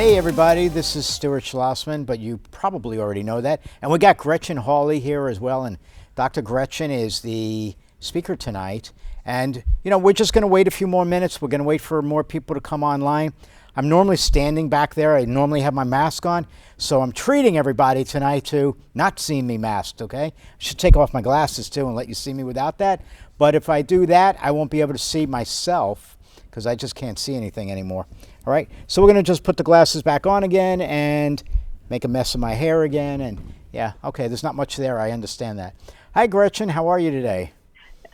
Hey everybody, this is Stuart Schlossman, but you probably already know that. And we got Gretchen Hawley here as well, and Dr. Gretchen is the speaker tonight. And, we're just going to wait a few more minutes. We're going to wait for more people to come online. I'm normally standing back there. I normally have my mask on, so I'm treating everybody tonight to not seeing me masked, okay? I should take off my glasses too and let you see me without that. But if I do that, I won't be able to see myself because I just can't see anything anymore. All right, so we're going to just put the glasses back on again and make a mess of my hair again. And yeah, okay, there's not much there. I understand that. Hi, Gretchen. How are you today?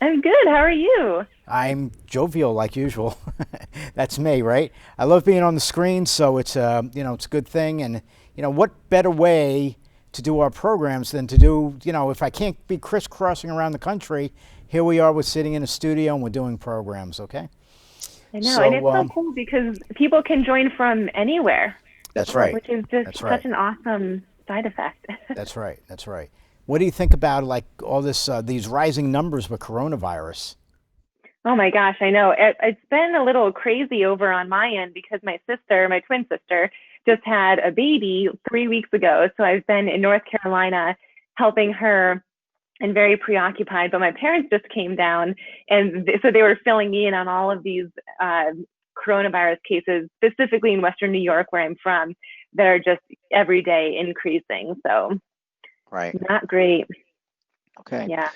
I'm good. How are you? I'm jovial like usual. That's me, right? I love being on the screen, so it's it's a good thing. And what better way to do our programs than to do, if I can't be crisscrossing around the country, here we are. We're sitting in a studio and we're doing programs. Okay. I know, and it's So so cool because people can join from anywhere, that's right. which is just That's such right. an awesome side effect. That's right. That's right. What do you think about like all this these rising numbers with coronavirus? Oh my gosh, I know. It's been a little crazy over on my end because my sister, my twin sister, just had a baby 3 weeks ago. So I've been in North Carolina helping her and very preoccupied. But my parents just came down, and so they were filling me in on all of these coronavirus cases, specifically in Western New York, where I'm from, that are just every day increasing. So Right. not great. Okay. Yeah.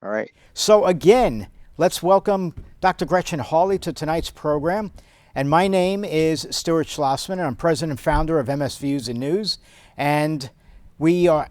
All right. So again, let's welcome Dr. Gretchen Hawley to tonight's program. And my name is Stuart Schlossman, and I'm president and founder of MS Views and News. And we are,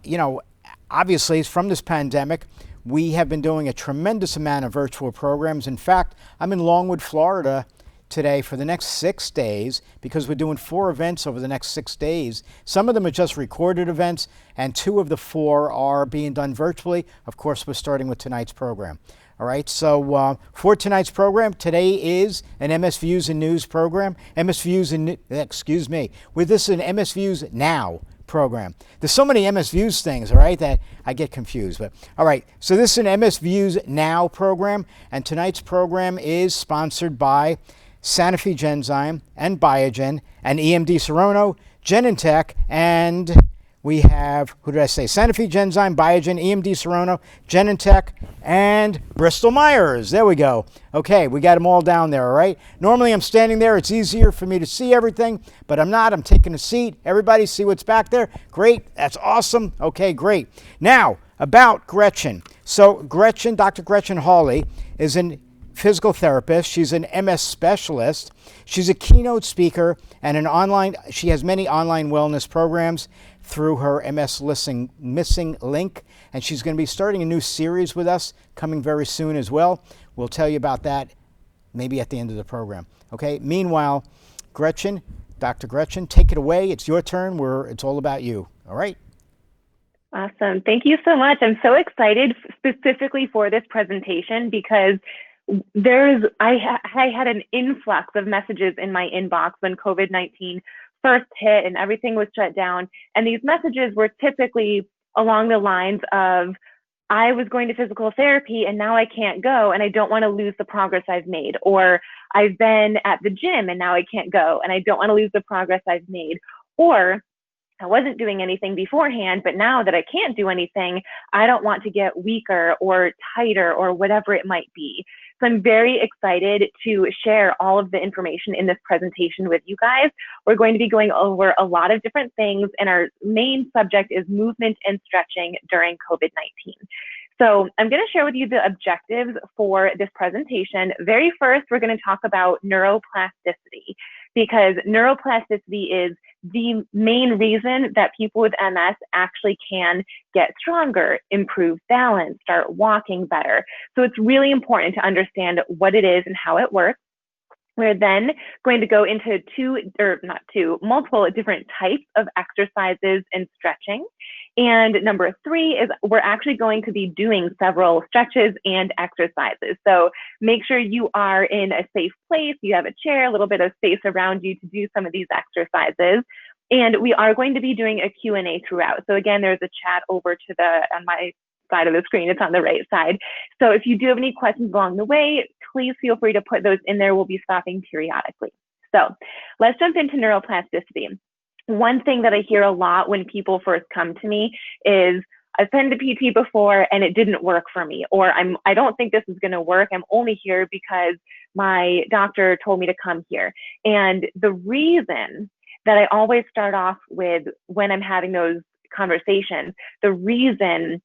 obviously, from this pandemic, we have been doing a tremendous amount of virtual programs. In fact, I'm in Longwood, Florida today for the next 6 days because we're doing 4 events over the next 6 days. Some of them are just recorded events, and 2 of the 4 are being done virtually. Of course, we're starting with tonight's program. All right, so for tonight's program, today is an MS Views and News program. MS Views and, excuse me, with this an MS Views Now program. There's so many MS Views things, all right, that I get confused. But all right, so this is an MS Views Now program, and tonight's program is sponsored by Sanofi Genzyme and Biogen and EMD Serono, Genentech, and we have, who did I say? Sanofi Genzyme, Biogen, EMD Serono, Genentech, and Bristol-Myers. There we go. Okay, we got them all down there, all right? Normally I'm standing there. It's easier for me to see everything, but I'm not. I'm taking a seat. Everybody see what's back there? Great. That's awesome. Okay, great. Now, about Gretchen. So Gretchen, Dr. Gretchen Hawley, is an physical therapist. She's an MS specialist. She's a keynote speaker and she has many online wellness programs through her MS Missing Link. And she's going to be starting a new series with us coming very soon as well. We'll tell you about that maybe at the end of the program. Okay. Meanwhile, Gretchen, Dr. Gretchen, take it away. It's your turn. It's all about you. All right. Awesome. Thank you so much. I'm so excited specifically for this presentation because I had an influx of messages in my inbox when COVID-19 first hit and everything was shut down. And these messages were typically along the lines of, I was going to physical therapy and now I can't go and I don't want to lose the progress I've made. Or I've been at the gym and now I can't go and I don't want to lose the progress I've made. Or I wasn't doing anything beforehand, but now that I can't do anything, I don't want to get weaker or tighter or whatever it might be. So I'm very excited to share all of the information in this presentation with you guys. We're going to be going over a lot of different things, and our main subject is movement and stretching during COVID-19. So I'm going to share with you the objectives for this presentation. Very first, we're going to talk about neuroplasticity, because neuroplasticity is the main reason that people with MS actually can get stronger, improve balance, start walking better. So it's really important to understand what it is and how it works. We're then going to go into multiple different types of exercises and stretching. And number 3 is we're actually going to be doing several stretches and exercises. So make sure you are in a safe place, you have a chair, a little bit of space around you to do some of these exercises. And we are going to be doing a Q&A throughout. So again, there's a chat over to on my side of the screen. It's on the right side. So if you do have any questions along the way, please feel free to put those in there. We'll be stopping periodically. So let's jump into neuroplasticity. One thing that I hear a lot when people first come to me is, I've been to PT before and it didn't work for me, or I don't think this is going to work. I'm only here because my doctor told me to come here. And the reason that I always start off with when I'm having those conversations, the reason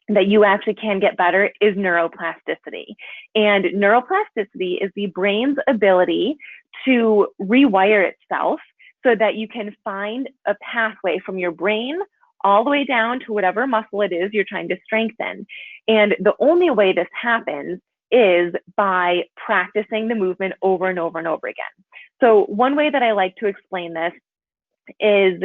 that you actually can get better is neuroplasticity. And neuroplasticity is the brain's ability to rewire itself so that you can find a pathway from your brain all the way down to whatever muscle it is you're trying to strengthen. And the only way this happens is by practicing the movement over and over and over again. So one way that I like to explain this is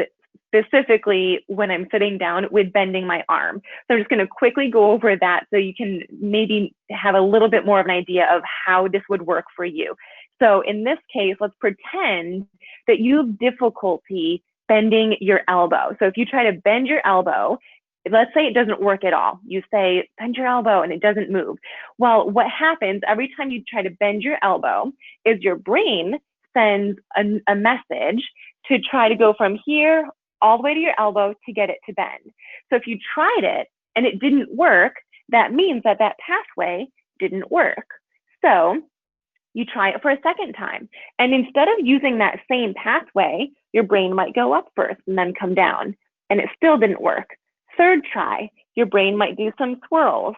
specifically when I'm sitting down with bending my arm. So I'm just going to quickly go over that so you can maybe have a little bit more of an idea of how this would work for you. So in this case, let's pretend that you have difficulty bending your elbow. So if you try to bend your elbow, let's say it doesn't work at all. You say, bend your elbow, and it doesn't move. Well, what happens every time you try to bend your elbow is your brain sends a message to try to go from here all the way to your elbow to get it to bend. So if you tried it and it didn't work, that means that that pathway didn't work. So you try it for a second time. And instead of using that same pathway, your brain might go up first and then come down, and it still didn't work. Third try, your brain might do some swirls.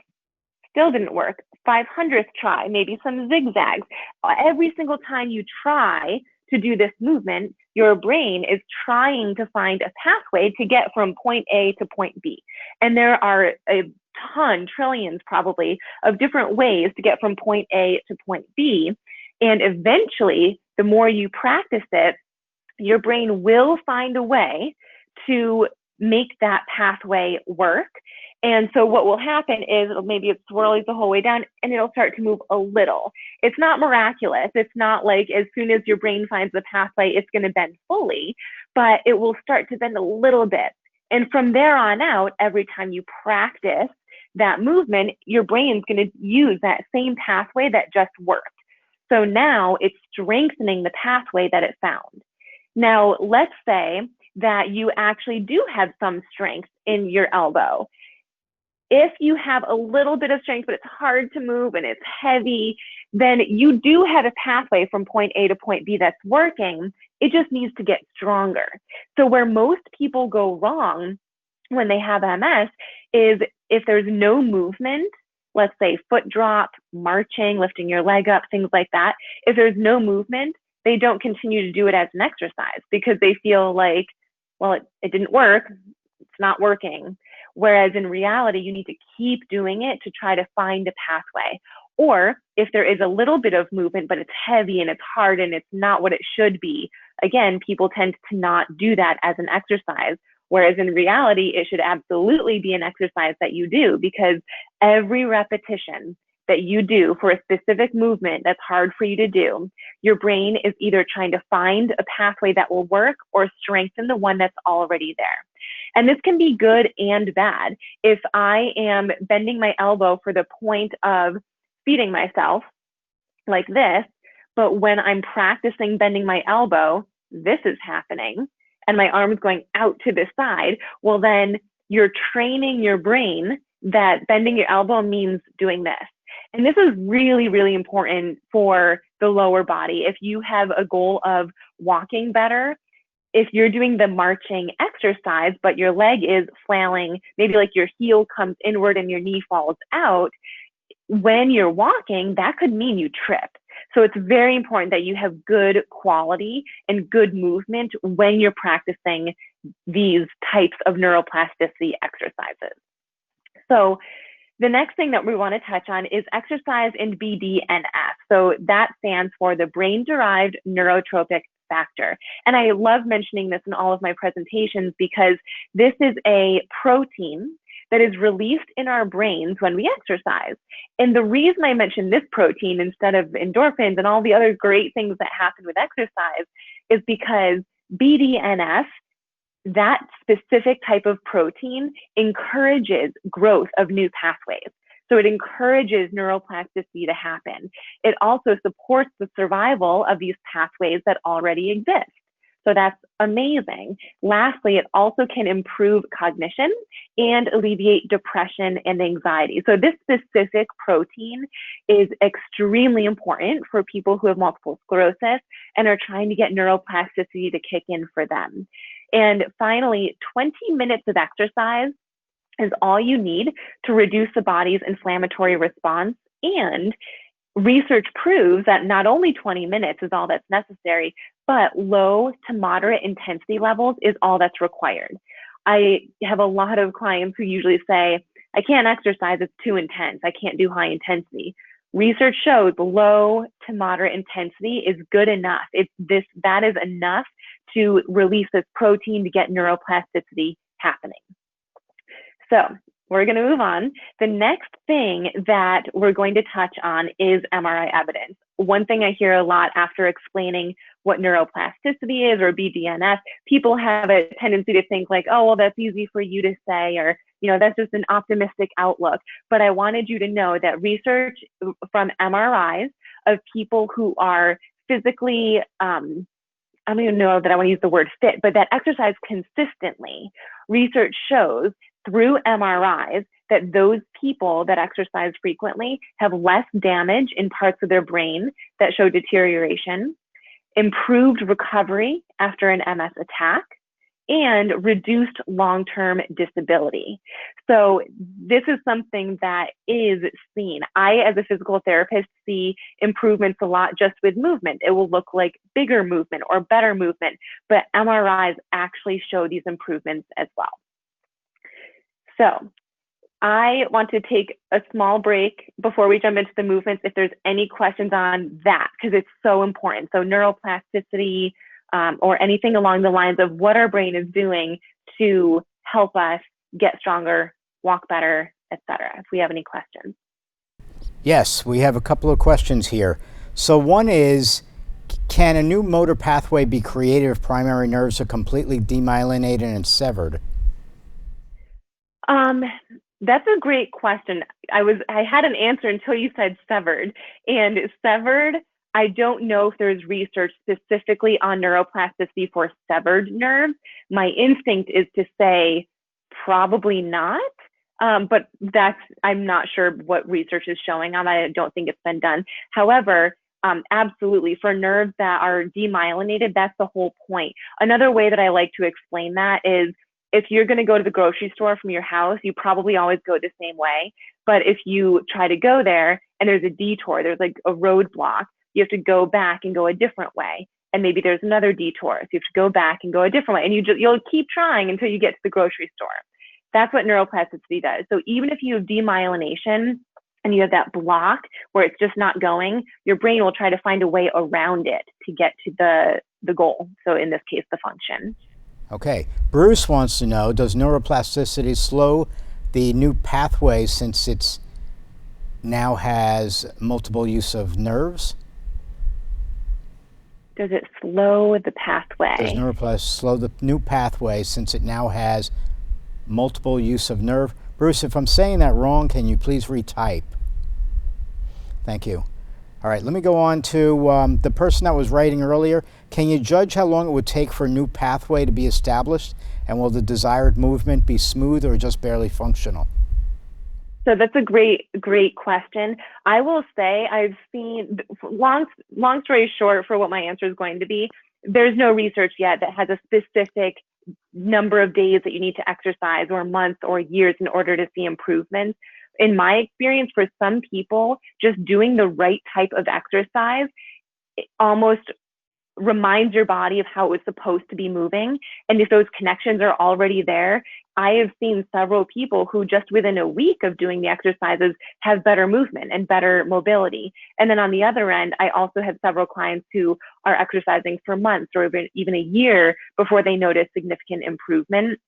Still didn't work. 500th try, maybe some zigzags. Every single time you try to do this movement, your brain is trying to find a pathway to get from point A to point B. And there are a ton, trillions probably, of different ways to get from point A to point B. And eventually, the more you practice it, your brain will find a way to make that pathway work. And so what will happen is maybe it swirls the whole way down and it'll start to move a little. It's not miraculous. It's not like as soon as your brain finds the pathway, it's going to bend fully, but it will start to bend a little bit. And from there on out, every time you practice that movement, your brain's going to use that same pathway that just worked. So now it's strengthening the pathway that it found. Now, let's say that you actually do have some strength in your elbow. If you have a little bit of strength, but it's hard to move and it's heavy, then you do have a pathway from point A to point B that's working. It just needs to get stronger. So where most people go wrong when they have MS is if there's no movement, let's say foot drop, marching, lifting your leg up, things like that. If there's no movement, they don't continue to do it as an exercise because they feel like, well, it didn't work. It's not working. Whereas in reality, you need to keep doing it to try to find a pathway. Or if there is a little bit of movement, but it's heavy and it's hard and it's not what it should be, again, people tend to not do that as an exercise. Whereas in reality, it should absolutely be an exercise that you do because every repetition that you do for a specific movement that's hard for you to do, your brain is either trying to find a pathway that will work or strengthen the one that's already there. And this can be good and bad. If I am bending my elbow for the point of feeding myself like this, but when I'm practicing bending my elbow, this is happening, and my arm is going out to the side, well, then you're training your brain that bending your elbow means doing this. And this is really, really important for the lower body. If you have a goal of walking better, if you're doing the marching exercise, but your leg is flailing, maybe like your heel comes inward and your knee falls out, when you're walking, that could mean you trip. So it's very important that you have good quality and good movement when you're practicing these types of neuroplasticity exercises. So the next thing that we want to touch on is exercise in BDNF. So that stands for the brain-derived neurotrophic factor. And I love mentioning this in all of my presentations because this is a protein that is released in our brains when we exercise. And the reason I mention this protein instead of endorphins and all the other great things that happen with exercise is because BDNF, that specific type of protein, encourages growth of new pathways. So it encourages neuroplasticity to happen. It also supports the survival of these pathways that already exist. So that's amazing. Lastly, it also can improve cognition and alleviate depression and anxiety. So this specific protein is extremely important for people who have multiple sclerosis and are trying to get neuroplasticity to kick in for them. And finally, 20 minutes of exercise is all you need to reduce the body's inflammatory response. And research proves that not only 20 minutes is all that's necessary, but low to moderate intensity levels is all that's required. I have a lot of clients who usually say, I can't exercise, it's too intense. I can't do high intensity. Research shows low to moderate intensity is good enough. That is enough to release this protein to get neuroplasticity happening. So we're going to move on. The next thing that we're going to touch on is MRI evidence. One thing I hear a lot after explaining what neuroplasticity is or BDNS, people have a tendency to think like, oh, well, that's easy for you to say, or, that's just an optimistic outlook. But I wanted you to know that research from MRIs of people who are physically, I don't even know that I want to use the word fit, but that exercise consistently, research shows through MRIs that those people that exercise frequently have less damage in parts of their brain that show deterioration, improved recovery after an MS attack, and reduced long-term disability. So this is something that is seen. I, as a physical therapist, see improvements a lot just with movement. It will look like bigger movement or better movement, but MRIs actually show these improvements as well. So I want to take a small break before we jump into the movements if there's any questions on that, because it's so important. So neuroplasticity or anything along the lines of what our brain is doing to help us get stronger, walk better, etc. If we have any questions. Yes, we have a couple of questions here. So one is, can a new motor pathway be created if primary nerves are completely demyelinated and severed? That's a great question. I had an answer until you said severed. And severed, I don't know if there's research specifically on neuroplasticity for severed nerves. My instinct is to say probably not, but I'm not sure what research is showing on that. I don't think it's been done. However, absolutely, for nerves that are demyelinated, that's the whole point. Another way that I like to explain that is, if you're going to go to the grocery store from your house, you probably always go the same way. But if you try to go there and there's a detour, there's like a roadblock, you have to go back and go a different way. And maybe there's another detour, so you have to go back and go a different way. And you'll keep trying until you get to the grocery store. That's what neuroplasticity does. So even if you have demyelination and you have that block where it's just not going, your brain will try to find a way around it to get to the goal. So in this case, the function. Okay. Bruce wants to know, does neuroplasticity slow the new pathway since it now has multiple use of nerves? Does it slow the pathway? Does neuroplasticity slow the new pathway since it now has multiple use of nerve? Bruce, if I'm saying that wrong, can you please retype? Thank you. All right, let me go on to the person that was writing earlier. Can you judge how long it would take for a new pathway to be established? And will the desired movement be smooth or just barely functional? So that's a great question. I will say I've seen, long story short for what my answer is going to be, there's no research yet that has a specific number of days that you need to exercise or months or years in order to see improvements. In my experience, for some people, just doing the right type of exercise almost reminds your body of how it was supposed to be moving. And if those connections are already there, I have seen several people who just within a week of doing the exercises have better movement and better mobility. And then on the other end, I also have several clients who are exercising for months or even a year before they notice significant improvement.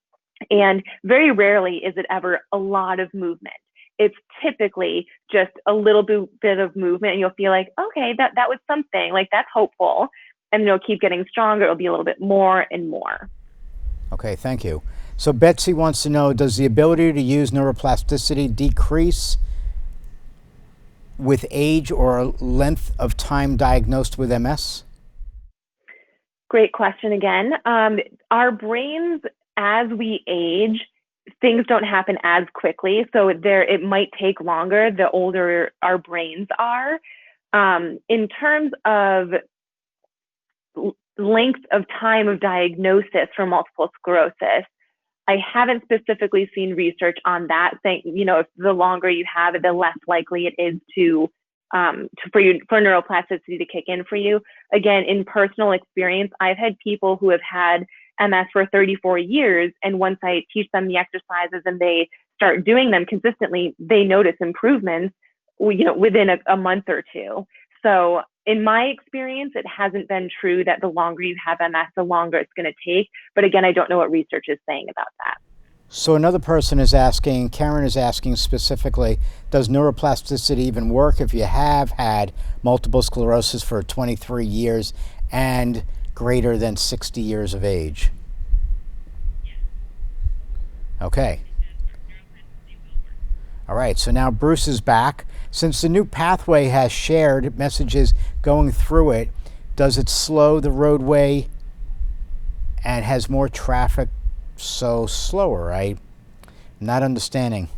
And very rarely is it ever a lot of movement. It's typically just a little bit of movement and you'll feel like, okay, that was something, like that's hopeful. And it'll keep getting stronger. It'll be a little bit more and more. Okay, thank you. So Betsy wants to know, does the ability to use neuroplasticity decrease with age or length of time diagnosed with MS? Great question again. Our brains, as we age, things don't happen as quickly. So it might take longer the older our brains are. In terms of length of time of diagnosis for multiple sclerosis, I haven't specifically seen research on that saying, if the longer you have it, the less likely it is for neuroplasticity to kick in for you. Again, in personal experience, I've had people who have had MS for 34 years, and once I teach them the exercises and they start doing them consistently, they notice improvements, within a month or two. So in my experience, it hasn't been true that the longer you have MS, the longer it's going to take. But again, I don't know what research is saying about that. So another person is asking, Karen is asking specifically, does neuroplasticity even work if you have had multiple sclerosis for 23 years and greater than 60 years of age? Okay. All right, so now Bruce is back. Since the new pathway has shared messages going through it, does it slow the roadway and has more traffic, so slower? I'm not understanding.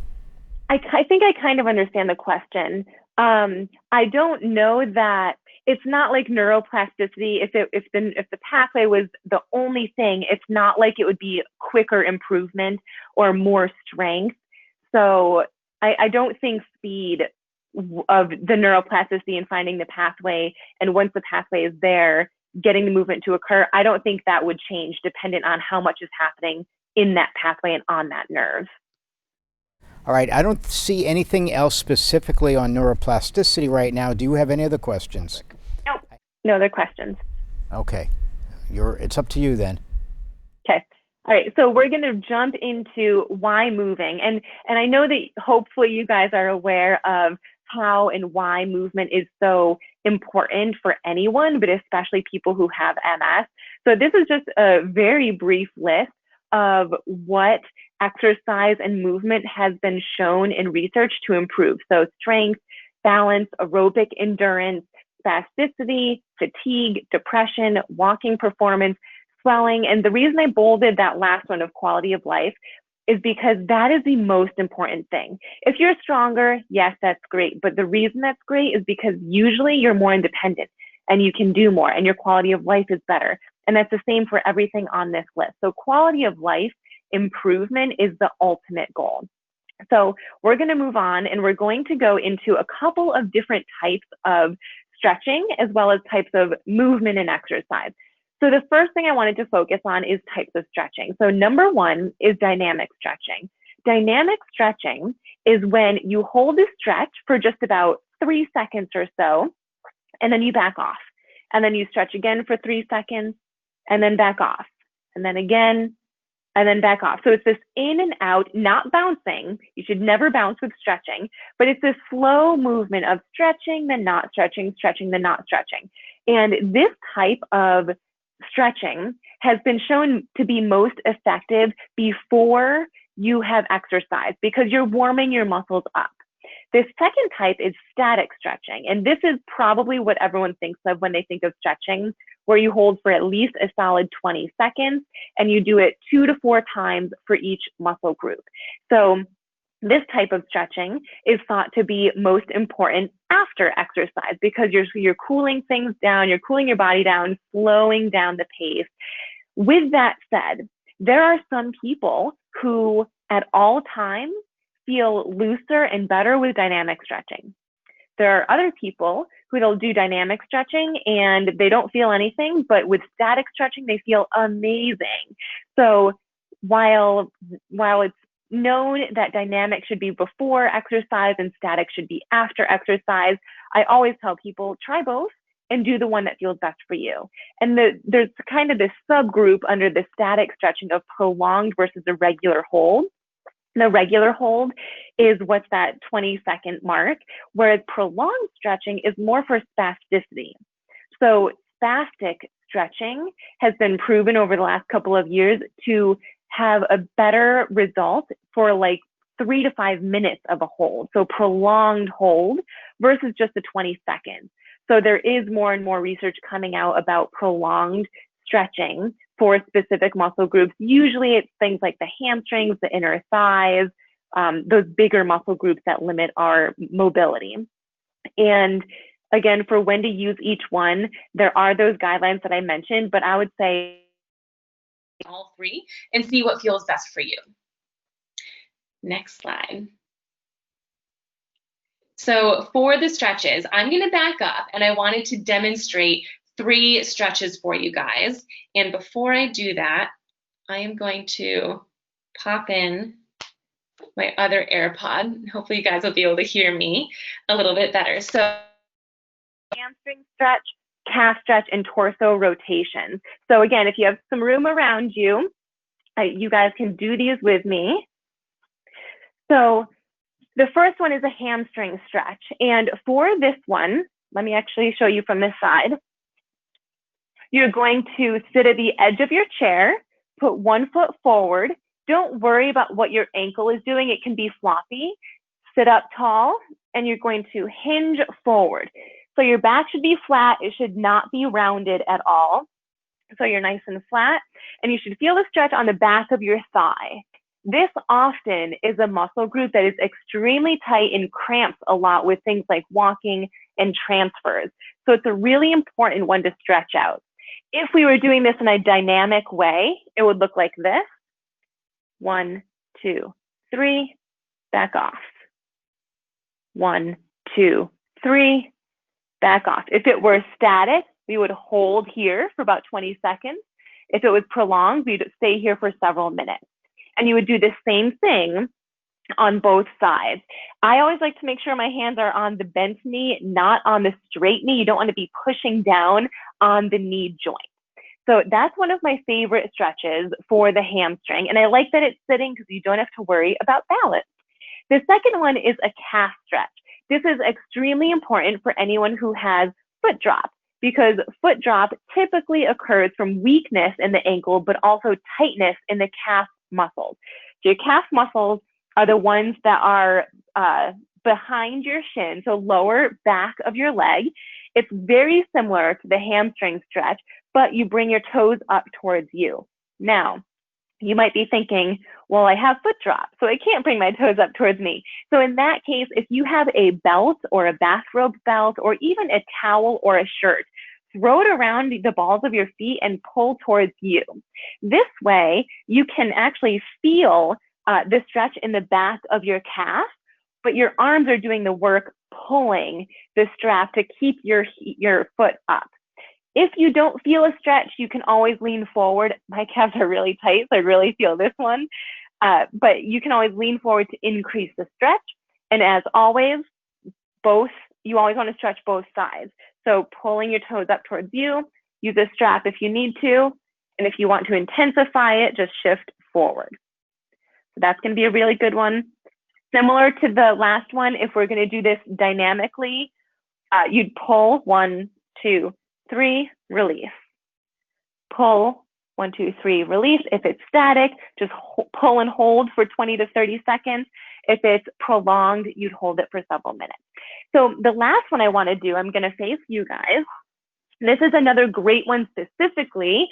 I think I kind of understand the question. I don't know that it's not like neuroplasticity. If the pathway was the only thing, it's not like it would be quicker improvement or more strength. So I don't think speed of the neuroplasticity and finding the pathway, and once the pathway is there, getting the movement to occur, I don't think that would change dependent on how much is happening in that pathway and on that nerve. All right, I don't see anything else specifically on neuroplasticity right now. Do you have any other questions? Nope. No other questions. Okay. It's up to you then. Okay. All right, so we're going to jump into why moving. And I know that hopefully you guys are aware of how and why movement is so important for anyone, but especially people who have MS. So this is just a very brief list of what exercise and movement has been shown in research to improve. So strength, balance, aerobic endurance, spasticity, fatigue, depression, walking performance, swelling. And the reason I bolded that last one of quality of life is because that is the most important thing. If you're stronger, yes, that's great. But the reason that's great is because usually you're more independent and you can do more and your quality of life is better. And that's the same for everything on this list. So quality of life improvement is the ultimate goal. So we're going to move on and we're going to go into a couple of different types of stretching as well as types of movement and exercise. So the first thing I wanted to focus on is types of stretching. So number one is dynamic stretching. Dynamic stretching is when you hold a stretch for just about 3 seconds or so, and then you back off. And then you stretch again for 3 seconds, and then back off. And then again, and then back off. So it's this in and out, not bouncing. You should never bounce with stretching, but it's this slow movement of stretching, then not stretching, stretching, then not stretching. And this type of stretching has been shown to be most effective before you have exercise because you're warming your muscles up. This second type is static stretching. And this is probably what everyone thinks of when they think of stretching, where you hold for at least a solid 20 seconds and you do it 2 to 4 times for each muscle group. So this type of stretching is thought to be most important after exercise because you're cooling things down, you're cooling your body down, slowing down the pace. With that said, there are some people who at all times feel looser and better with dynamic stretching. There are other people who will do dynamic stretching and they don't feel anything, but with static stretching, they feel amazing. So while it's known that dynamic should be before exercise and static should be after exercise, I always tell people try both and do the one that feels best for you. And there's kind of this subgroup under the static stretching of prolonged versus a regular hold. The regular hold is what's that 20-second mark, whereas prolonged stretching is more for spasticity. So spastic stretching has been proven over the last couple of years to have a better result for like 3 to 5 minutes of a hold, so prolonged hold versus just the 20 seconds. So there is more and more research coming out about prolonged stretching for specific muscle groups. Usually it's things like the hamstrings, the inner thighs, those bigger muscle groups that limit our mobility. And again, for when to use each one, there are those guidelines that I mentioned, but I would say all three and see what feels best for you. Next slide. So for the stretches, I'm going to back up, and I wanted to demonstrate 3 stretches for you guys. And before I do that, I am going to pop in my other AirPod. Hopefully you guys will be able to hear me a little bit better. So hamstring stretch, calf stretch, and torso rotation. So again, if you have some room around you, you guys can do these with me. So the first one is a hamstring stretch. And for this one, let me actually show you from this side. You're going to sit at the edge of your chair, put one foot forward. Don't worry about what your ankle is doing. It can be floppy. Sit up tall, and you're going to hinge forward. So your back should be flat. It should not be rounded at all. So you're nice and flat, and you should feel the stretch on the back of your thigh. This often is a muscle group that is extremely tight and cramps a lot with things like walking and transfers. So it's a really important one to stretch out. If we were doing this in a dynamic way, it would look like this. 1, 2, 3, back off. 1, 2, 3, back off. If it were static, we would hold here for about 20 seconds. If it was prolonged, we'd stay here for several minutes. And you would do the same thing on both sides. I always like to make sure my hands are on the bent knee, not on the straight knee. You don't want to be pushing down on the knee joint. So that's one of my favorite stretches for the hamstring. And I like that it's sitting because you don't have to worry about balance. The second one is a calf stretch. This is extremely important for anyone who has foot drop, because foot drop typically occurs from weakness in the ankle, but also tightness in the calf muscles. So your calf muscles are the ones that are behind your shin, so lower back of your leg. It's very similar to the hamstring stretch, but you bring your toes up towards you. Now, you might be thinking, well, I have foot drop, so I can't bring my toes up towards me. So in that case, if you have a belt or a bathrobe belt or even a towel or a shirt, throw it around the balls of your feet and pull towards you. This way, you can actually feel the stretch in the back of your calf, but your arms are doing the work pulling the strap to keep your foot up. If you don't feel a stretch, you can always lean forward. My calves are really tight, so I really feel this one. But you can always lean forward to increase the stretch. And as always, you always want to stretch both sides. So pulling your toes up towards you, use a strap if you need to. And if you want to intensify it, just shift forward. So that's going to be a really good one. Similar to the last one, if we're going to do this dynamically, you'd pull 1, 2, 3, release. Pull 1, 2, 3, release. If it's static, just pull and hold for 20 to 30 seconds. If it's prolonged, you'd hold it for several minutes. So the last one I want to do, I'm going to face you guys. This is another great one specifically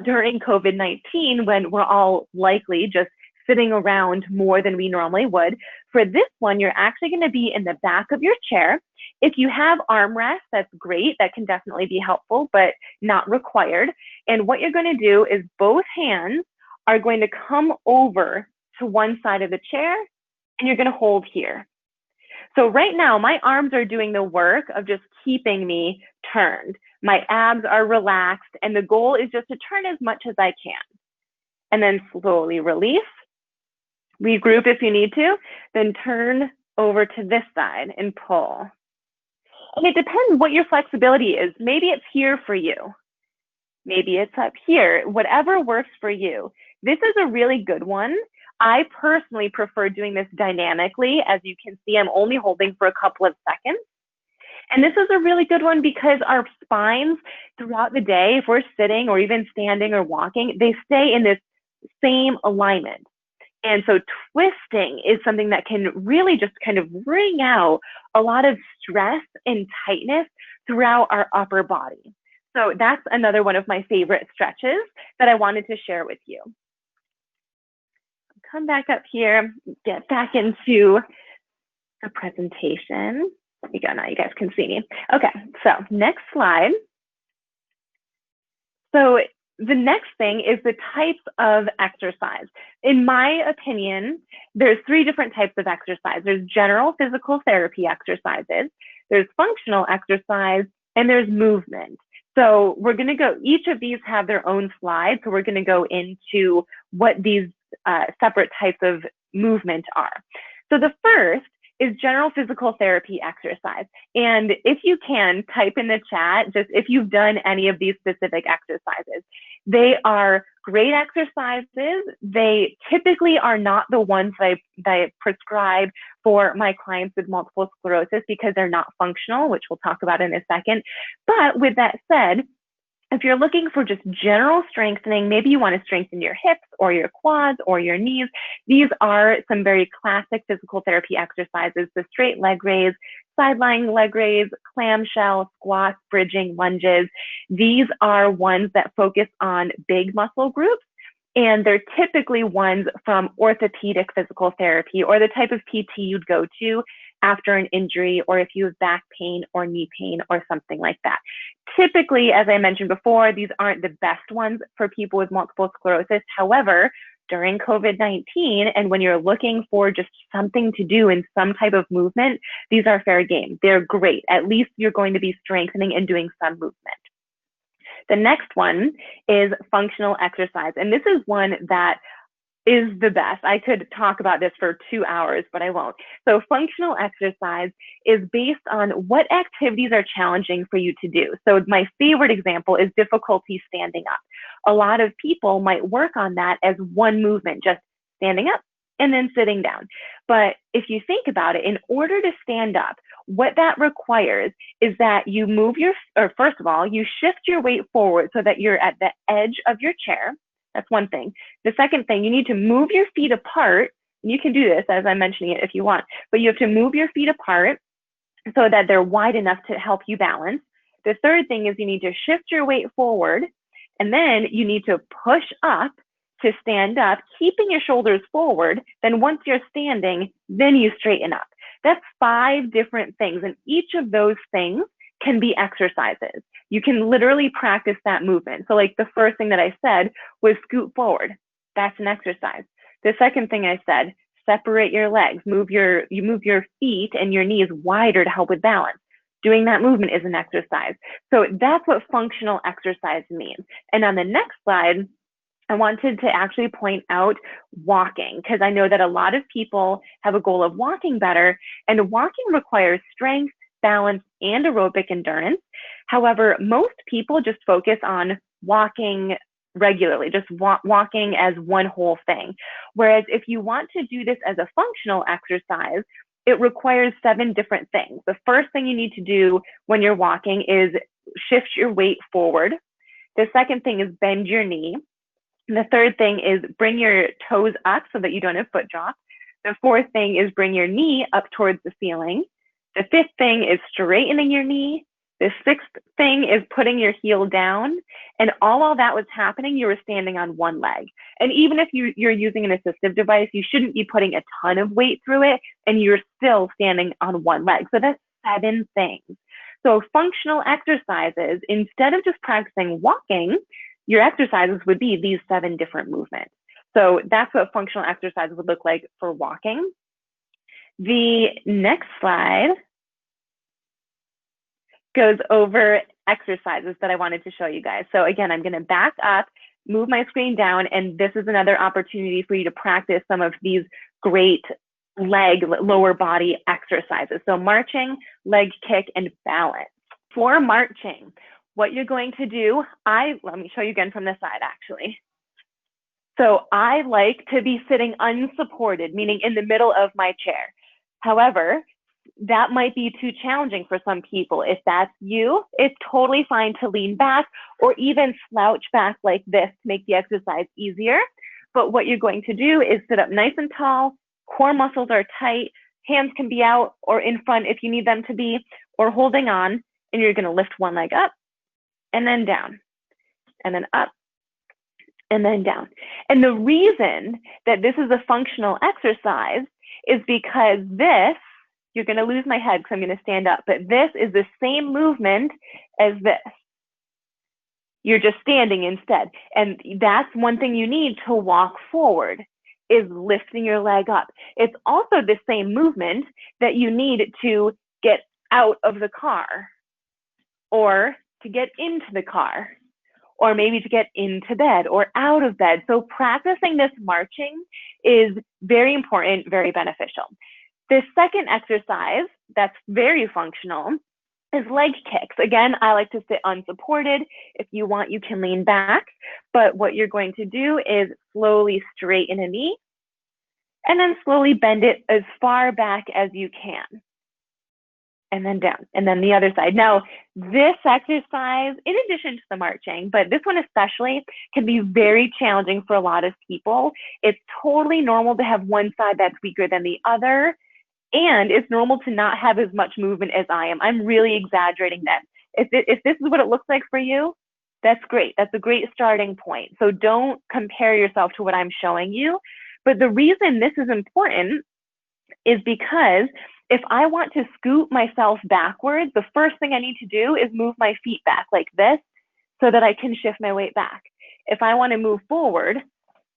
during COVID-19, when we're all likely just sitting around more than we normally would. For this one, you're actually going to be in the back of your chair. If you have armrests, that's great. That can definitely be helpful, but not required. And what you're going to do is both hands are going to come over to one side of the chair, and you're going to hold here. So right now, my arms are doing the work of just keeping me turned. My abs are relaxed, and the goal is just to turn as much as I can. And then slowly release. Regroup if you need to, then turn over to this side and pull. And it depends what your flexibility is. Maybe it's here for you. Maybe it's up here, whatever works for you. This is a really good one. I personally prefer doing this dynamically. As you can see, I'm only holding for a couple of seconds. And this is a really good one because our spines throughout the day, if we're sitting or even standing or walking, they stay in this same alignment. And so twisting is something that can really just kind of bring out a lot of stress and tightness throughout our upper body. So that's another one of my favorite stretches that I wanted to share with you. Come back up here, get back into the presentation. There you go, now you guys can see me. Okay, so next slide. So the next thing is the types of exercise. In my opinion, there's 3 different types of exercise. There's general physical therapy exercises, there's functional exercise, and there's movement. So we're gonna go, each of these have their own slide. So we're gonna go into what these separate types of movement are. So the first is general physical therapy exercise. And if you can, type in the chat, just if you've done any of these specific exercises. They are great exercises. They typically are not the ones that I prescribe for my clients with multiple sclerosis because they're not functional, which we'll talk about in a second. But with that said, if you're looking for just general strengthening, maybe you want to strengthen your hips or your quads or your knees, these are some very classic physical therapy exercises: the straight leg raise, side lying leg raise, clamshell, squats, bridging, lunges. These are ones that focus on big muscle groups, and they're typically ones from orthopedic physical therapy or the type of PT you'd go to after an injury, or if you have back pain or knee pain or something like that. Typically, as I mentioned before, these aren't the best ones for people with multiple sclerosis. However, during COVID-19, and when you're looking for just something to do in some type of movement, these are fair game. They're great. At least you're going to be strengthening and doing some movement. The next one is functional exercise. And this is one that is the best. I could talk about this for 2 hours, but I won't. So functional exercise is based on what activities are challenging for you to do. So my favorite example is difficulty standing up. A lot of people might work on that as one movement, just standing up and then sitting down. But if you think about it, in order to stand up, what that requires is that you move first of all, you shift your weight forward so that you're at the edge of your chair. That's one thing. The second thing, you need to move your feet apart. And you can do this as I'm mentioning it if you want, but you have to move your feet apart so that they're wide enough to help you balance. The third thing is you need to shift your weight forward, and then you need to push up to stand up, keeping your shoulders forward. Then once you're standing, then you straighten up. That's 5 different things, and each of those things can be exercises. You can literally practice that movement. So like the first thing that I said was scoot forward. That's an exercise. The second thing I said, separate your legs, you move your feet and your knees wider to help with balance. Doing that movement is an exercise. So that's what functional exercise means. And on the next slide, I wanted to actually point out walking, because I know that a lot of people have a goal of walking better, and walking requires strength, balance, and aerobic endurance. However, most people just focus on walking regularly, just walking as one whole thing. Whereas if you want to do this as a functional exercise, it requires 7 different things. The first thing you need to do when you're walking is shift your weight forward. The second thing is bend your knee. And the third thing is bring your toes up so that you don't have foot drop. The fourth thing is bring your knee up towards the ceiling. The fifth thing is straightening your knee. The sixth thing is putting your heel down. And all that was happening, you were standing on one leg. And even if you're using an assistive device, you shouldn't be putting a ton of weight through it, and you're still standing on one leg. So that's 7 things. So functional exercises, instead of just practicing walking, your exercises would be these 7 different movements. So that's what functional exercise would look like for walking. The next slide goes over exercises that I wanted to show you guys. So again, I'm going to back up, move my screen down, and this is another opportunity for you to practice some of these great lower body exercises. So marching, leg kick, and balance. For marching, what you're going to do, let me show you again from this side actually. So I like to be sitting unsupported, meaning in the middle of my chair. However, that might be too challenging for some people. If that's you, it's totally fine to lean back or even slouch back like this to make the exercise easier. But what you're going to do is sit up nice and tall, core muscles are tight, hands can be out or in front if you need them to be, or holding on, and you're gonna lift one leg up and then down, and then up, and then down. And the reason that this is a functional exercise is because this, you're gonna lose my head because I'm gonna stand up, but this is the same movement as this. You're just standing instead. And that's one thing you need to walk forward, is lifting your leg up. It's also the same movement that you need to get out of the car, or to get into the car, or maybe to get into bed or out of bed. So practicing this marching is very important, very beneficial. The second exercise that's very functional is leg kicks. Again, I like to sit unsupported. If you want, you can lean back, but what you're going to do is slowly straighten a knee and then slowly bend it as far back as you can. And then down, and then the other side. Now, this exercise, in addition to the marching, but this one especially, can be very challenging for a lot of people. It's totally normal to have one side that's weaker than the other, and it's normal to not have as much movement as I am. I'm really exaggerating that. If this is what it looks like for you, that's great. That's a great starting point. So don't compare yourself to what I'm showing you. But the reason this is important is because if I want to scoot myself backwards, the first thing I need to do is move my feet back like this so that I can shift my weight back. If I want to move forward,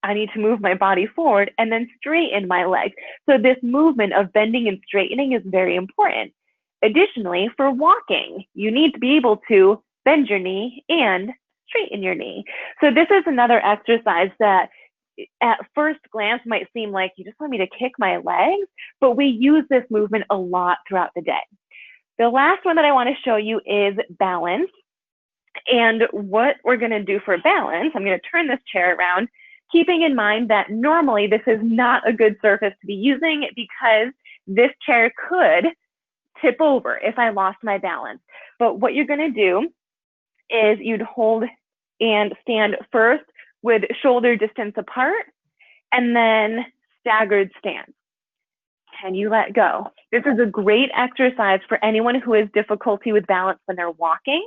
I need to move my body forward and then straighten my legs. So this movement of bending and straightening is very important. Additionally, for walking, you need to be able to bend your knee and straighten your knee. So this is another exercise that at first glance might seem like you just want me to kick my legs, but we use this movement a lot throughout the day. The last one that I want to show you is balance. And what we're going to do for balance, I'm going to turn this chair around, keeping in mind that normally this is not a good surface to be using because this chair could tip over if I lost my balance. But what you're going to do is you'd hold and stand first with shoulder distance apart, and then staggered stance. Can you let go? This is a great exercise for anyone who has difficulty with balance when they're walking,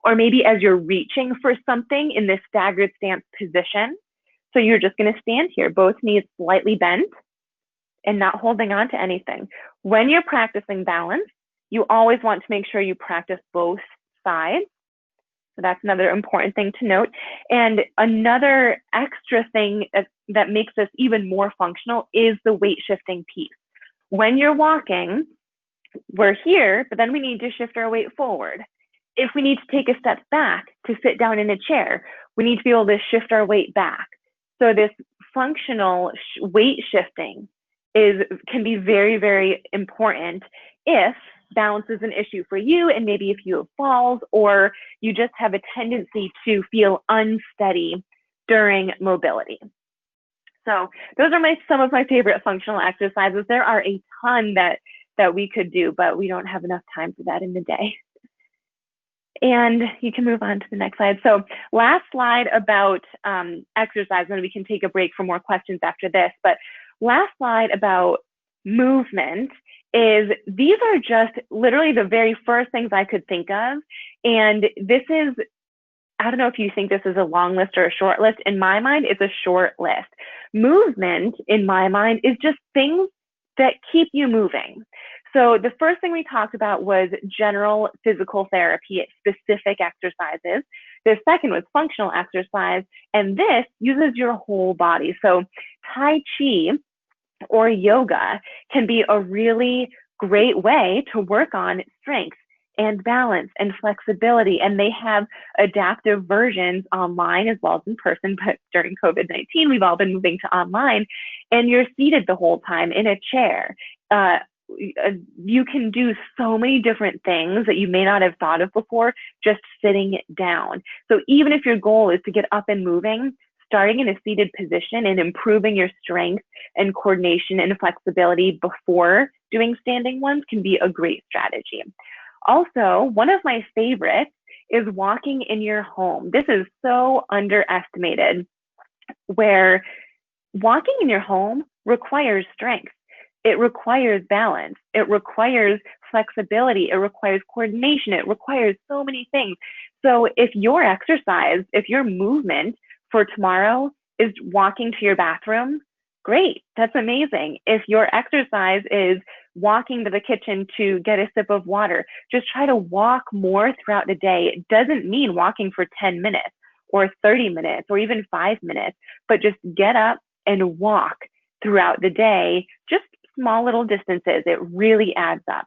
or maybe as you're reaching for something in this staggered stance position. So you're just going to stand here, both knees slightly bent and not holding on to anything. When you're practicing balance, you always want to make sure you practice both sides. So that's another important thing to note. And another extra thing that makes this even more functional is the weight shifting piece. When you're walking, we're here, but then we need to shift our weight forward. If we need to take a step back to sit down in a chair, we need to be able to shift our weight back. So this functional weight shifting can be very, very important if balance is an issue for you, and maybe if you have falls or you just have a tendency to feel unsteady during mobility. So those are some of my favorite functional exercises. There are a ton that we could do, but we don't have enough time for that in the day. And you can move on to the next slide. So last slide about exercise, and we can take a break for more questions after this, but last slide about movement is these are just literally the very first things I could think of. And this is, I don't know if you think this is a long list or a short list. In my mind, it's a short list. Movement, in my mind, is just things that keep you moving. So the first thing we talked about was general physical therapy, specific exercises. The second was functional exercise, and this uses your whole body. So Tai Chi or yoga can be a really great way to work on strength and balance and flexibility. And they have adaptive versions online as well as in person. But during COVID-19, we've all been moving to online, and you're seated the whole time in a chair. You can do so many different things that you may not have thought of before just sitting down. So even if your goal is to get up and moving, starting in a seated position and improving your strength and coordination and flexibility before doing standing ones can be a great strategy. Also, one of my favorites is walking in your home. This is so underestimated, where walking in your home requires strength. It requires balance. It requires flexibility. It requires coordination. It requires so many things. So if your exercise, if your movement for tomorrow is walking to your bathroom, great, that's amazing. If your exercise is walking to the kitchen to get a sip of water, just try to walk more throughout the day. It doesn't mean walking for 10 minutes or 30 minutes or even 5 minutes, but just get up and walk throughout the day, just small little distances. It really adds up.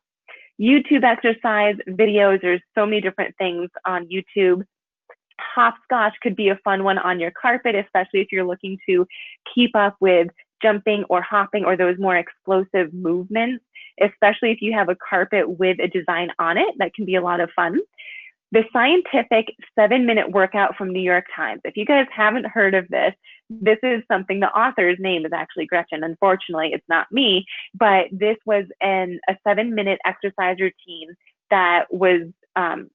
YouTube exercise videos, there's so many different things on YouTube. Hopscotch could be a fun one on your carpet, especially if you're looking to keep up with jumping or hopping or those more explosive movements, especially if you have a carpet with a design on it. That can be a lot of fun. The scientific 7-minute workout from New York Times. If you guys haven't heard of this, this is something, the author's name is actually Gretchen. Unfortunately, it's not me, but this was a 7-minute exercise routine that was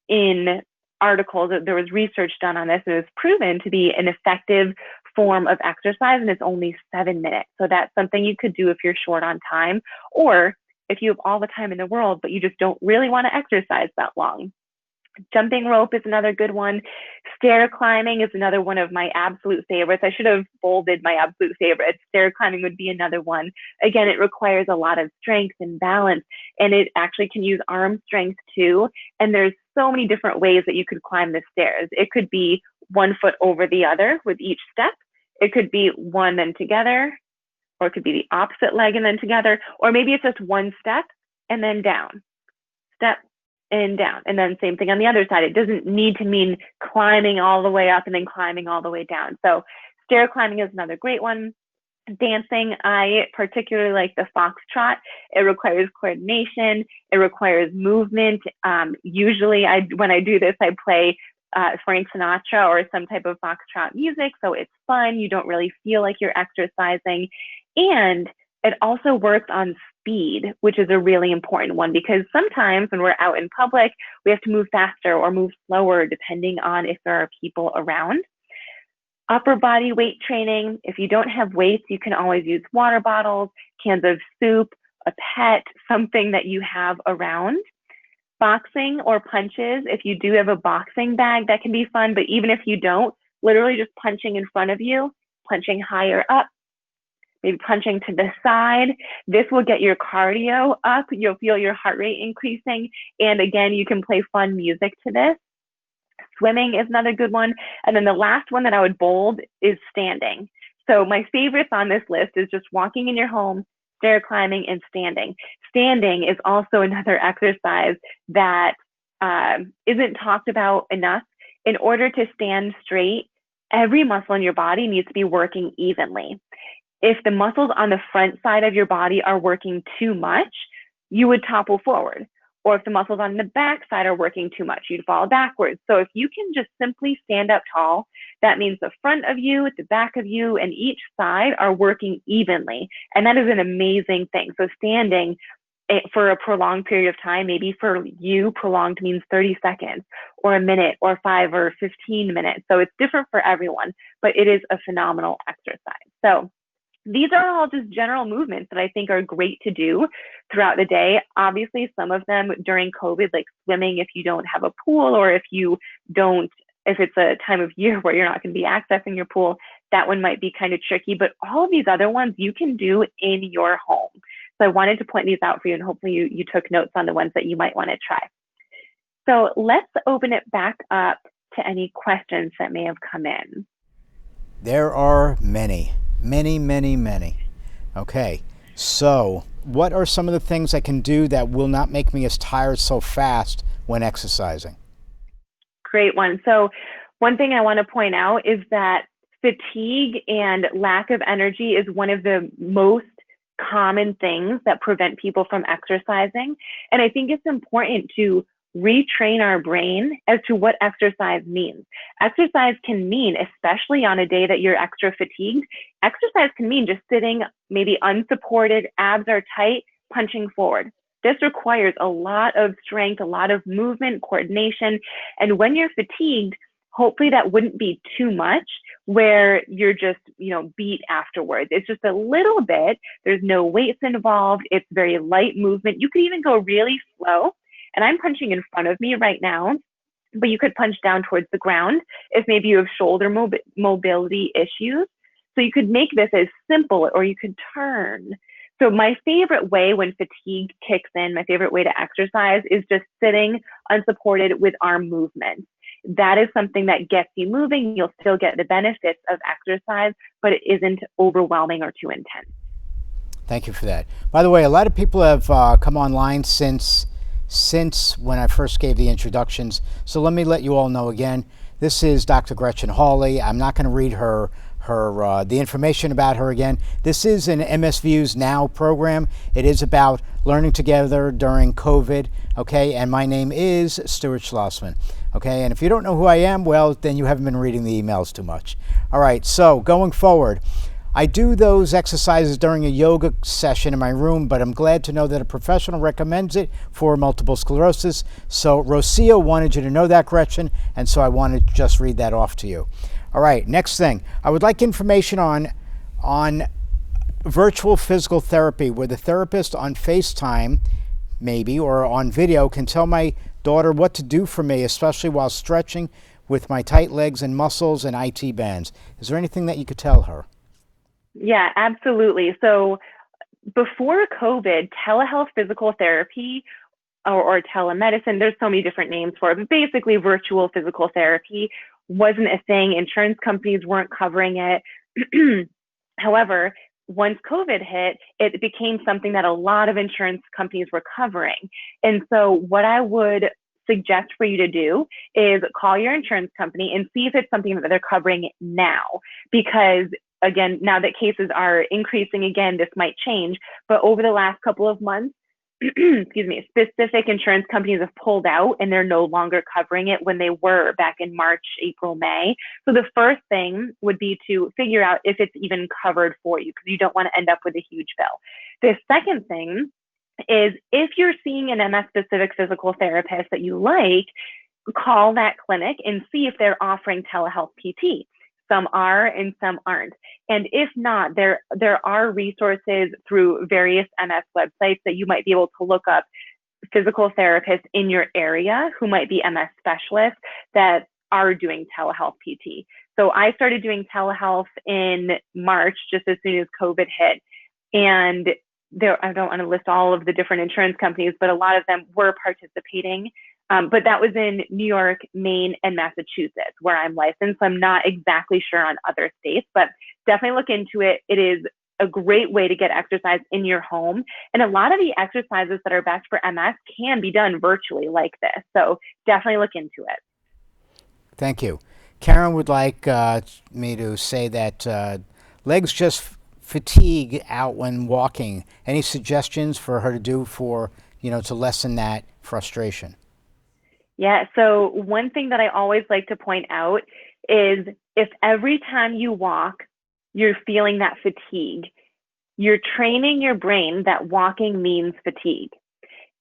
in articles. There was research done on this. It was proven to be an effective form of exercise, and it's only 7 minutes. So that's something you could do if you're short on time, or if you have all the time in the world, but you just don't really want to exercise that long. Jumping rope is another good one. Stair climbing is another one of my absolute favorites. I should have bolded my absolute favorites. Stair climbing would be another one. Again, it requires a lot of strength and balance, and it actually can use arm strength too. And there's so many different ways that you could climb the stairs. It could be one foot over the other with each step. It could be one then together, or it could be the opposite leg and then together, or maybe it's just one step and then down, step and down, and then same thing on the other side. It doesn't need to mean climbing all the way up and then climbing all the way down. So stair climbing is another great one. Dancing, I particularly like the foxtrot. It requires coordination. It requires movement. Usually when I do this, I play Frank Sinatra or some type of foxtrot music. So it's fun. You don't really feel like you're exercising. And it also works on speed, which is a really important one, because sometimes when we're out in public, we have to move faster or move slower depending on if there are people around. Upper body weight training. If you don't have weights, you can always use water bottles, cans of soup, a pet, something that you have around. Boxing or punches. If you do have a boxing bag, that can be fun, but even if you don't, literally just punching in front of you, punching higher up, maybe punching to the side. This will get your cardio up. You'll feel your heart rate increasing. And again, you can play fun music to this. Swimming is another good one. And then the last one that I would bold is standing. So my favorites on this list is just walking in your home, stair climbing, and standing. Standing is also another exercise that isn't talked about enough. In order to stand straight, every muscle in your body needs to be working evenly. If the muscles on the front side of your body are working too much, you would topple forward. Or if the muscles on the back side are working too much, you'd fall backwards. So if you can just simply stand up tall, that means the front of you, the back of you, and each side are working evenly. And that is an amazing thing. So standing for a prolonged period of time, maybe for you, prolonged means 30 seconds or a minute or 5 or 15 minutes. So it's different for everyone, but it is a phenomenal exercise. So these are all just general movements that I think are great to do throughout the day. Obviously, some of them during COVID, like swimming, if you don't have a pool, or if it's a time of year where you're not going to be accessing your pool, that one might be kind of tricky. But all of these other ones you can do in your home. So I wanted to point these out for you, and hopefully you took notes on the ones that you might want to try. So let's open it back up to any questions that may have come in. There are many. Okay, so what are some of the things I can do that will not make me as tired so fast when exercising? Great one. So one thing I want to point out is that fatigue and lack of energy is one of the most common things that prevent people from exercising. And I think it's important to retrain our brain as to what exercise means. Exercise can mean, especially on a day that you're extra fatigued, exercise can mean just sitting, maybe unsupported, abs are tight, punching forward. This requires a lot of strength, a lot of movement, coordination. And when you're fatigued, hopefully that wouldn't be too much where you're just, beat afterwards. It's just a little bit. There's no weights involved. It's very light movement. You could even go really slow. And I'm punching in front of me right now, but you could punch down towards the ground if maybe you have shoulder mobility issues. So you could make this as simple, or you could turn. So my favorite way when fatigue kicks in, my favorite way to exercise is just sitting unsupported with arm movement. That is something that gets you moving. You'll still get the benefits of exercise, but it isn't overwhelming or too intense. Thank you for that. By the way, a lot of people have come online since when I first gave the introductions. So let me let you all know again. This is Dr. Gretchen Hawley. I'm not going to read the information about her again. This is an MS Views Now program. It is about learning together during COVID, okay? And my name is Stuart Schlossman, okay? And if you don't know who I am, well, then you haven't been reading the emails too much. All right, so going forward, I do those exercises during a yoga session in my room, but I'm glad to know that a professional recommends it for multiple sclerosis. So Rocio wanted you to know that, Gretchen, and so I wanted to just read that off to you. All right, next thing. I would like information on virtual physical therapy, where the therapist on FaceTime, maybe, or on video can tell my daughter what to do for me, especially while stretching with my tight legs and muscles and IT bands. Is there anything that you could tell her? Yeah, absolutely. So before COVID, telehealth physical therapy or telemedicine, there's so many different names for it, but basically virtual physical therapy wasn't a thing. Insurance companies weren't covering it. However, once COVID hit, it became something that a lot of insurance companies were covering. And so what I would suggest for you to do is call your insurance company and see if it's something that they're covering now. Because again, now that cases are increasing again, this might change. But over the last couple of months, excuse me, specific insurance companies have pulled out and they're no longer covering it when they were back in March, April, May. So the first thing would be to figure out if it's even covered for you, because you don't want to end up with a huge bill. The second thing is, if you're seeing an MS-specific physical therapist that you like, call that clinic and see if they're offering telehealth PT. Some are and some aren't. And if not, there are resources through various MS websites that you might be able to look up physical therapists in your area who might be MS specialists that are doing telehealth PT. So I started doing telehealth in March, just as soon as COVID hit. And I don't want to list all of the different insurance companies, but a lot of them were participating. But that was in New York, Maine, and Massachusetts, where I'm licensed. So I'm not exactly sure on other states, but definitely look into it. It is a great way to get exercise in your home. And a lot of the exercises that are best for MS can be done virtually like this. So definitely look into it. Thank you. Karen would like me to say that legs just fatigue out when walking. Any suggestions for her to do to lessen that frustration? Yeah, so one thing that I always like to point out is, if every time you walk, you're feeling that fatigue, you're training your brain that walking means fatigue.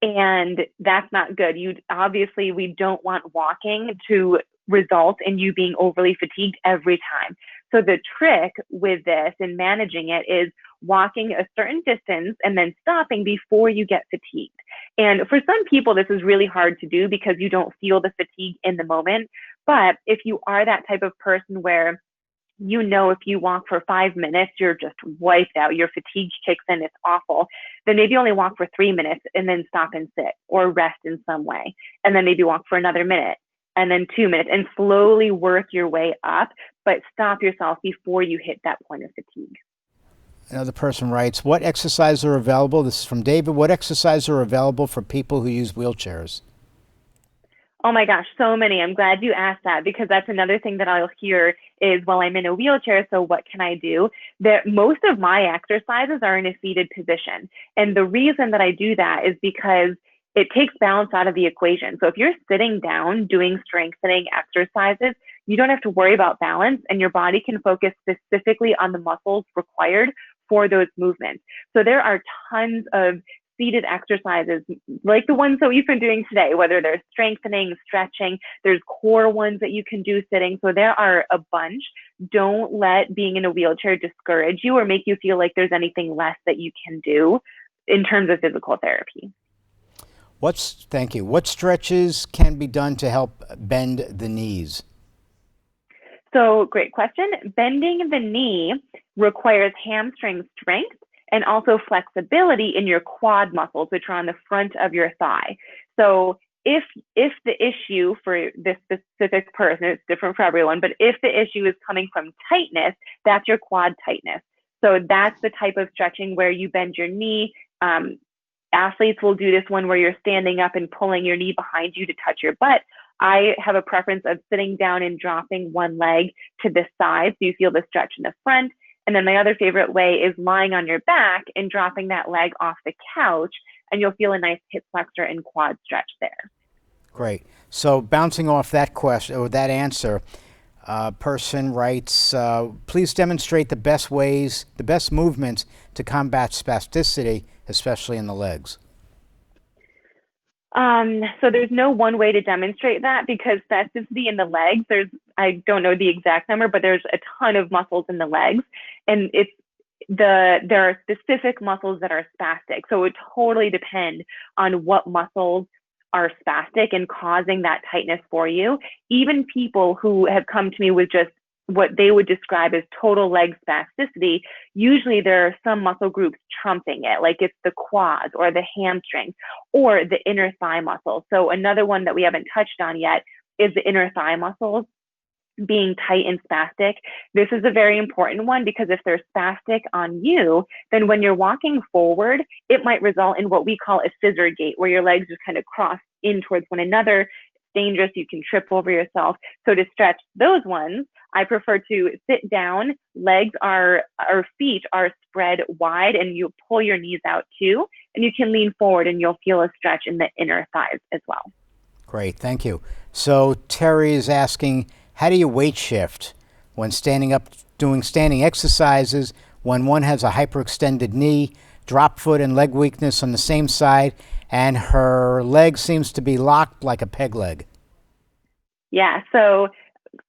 And that's not good. Obviously, we don't want walking to result in you being overly fatigued every time. So the trick with this and managing it is walking a certain distance and then stopping before you get fatigued. And for some people, this is really hard to do because you don't feel the fatigue in the moment. But if you are that type of person where if you walk for 5 minutes, you're just wiped out, your fatigue kicks in, it's awful, then maybe only walk for 3 minutes and then stop and sit or rest in some way. And then maybe walk for another minute and then 2 minutes, and slowly work your way up, but stop yourself before you hit that point of fatigue. Another person writes, what exercises are available? This is from David. What exercises are available for people who use wheelchairs? Oh my gosh, so many. I'm glad you asked that, because that's another thing that I'll hear is, well, I'm in a wheelchair, so what can I do? Most of my exercises are in a seated position. And the reason that I do that is because it takes balance out of the equation. So if you're sitting down doing strengthening exercises, you don't have to worry about balance, and your body can focus specifically on the muscles required for those movements. So there are tons of seated exercises like the ones that we've been doing today, whether they're strengthening, stretching, there's core ones that you can do sitting. So there are a bunch. Don't let being in a wheelchair discourage you or make you feel like there's anything less that you can do in terms of physical therapy. Thank you. What stretches can be done to help bend the knees? So great question. Bending the knee requires hamstring strength and also flexibility in your quad muscles, which are on the front of your thigh. So if the issue for this specific person, it's different for everyone, but if the issue is coming from tightness, that's your quad tightness. So that's the type of stretching where you bend your knee. Athletes will do this one where you're standing up and pulling your knee behind you to touch your butt. I have a preference of sitting down and dropping one leg to the side so you feel the stretch in the front. And then my other favorite way is lying on your back and dropping that leg off the couch, and you'll feel a nice hip flexor and quad stretch there. Great. So bouncing off that question or that answer, person writes, please demonstrate the best movements to combat spasticity, especially in the legs. So there's no one way to demonstrate that because spasticity in the legs, I don't know the exact number, but there's a ton of muscles in the legs, and there are specific muscles that are spastic. So it would totally depend on what muscles are spastic and causing that tightness for you. Even people who have come to me with just what they would describe as total leg spasticity, usually there are some muscle groups trumping it, like it's the quads or the hamstring or the inner thigh muscle. So another one that we haven't touched on yet is the inner thigh muscles being tight and spastic. This is a very important one because if they're spastic on you, then when you're walking forward, it might result in what we call a scissor gait, where your legs just kind of cross in towards one another. It's dangerous. You can trip over yourself. So to stretch those ones, I prefer to sit down, our feet are spread wide, and you pull your knees out too, and you can lean forward and you'll feel a stretch in the inner thighs as well. Great, thank you. So Terry is asking, how do you weight shift when standing up, doing standing exercises, when one has a hyperextended knee, drop foot and leg weakness on the same side, and her leg seems to be locked like a peg leg? Yeah, so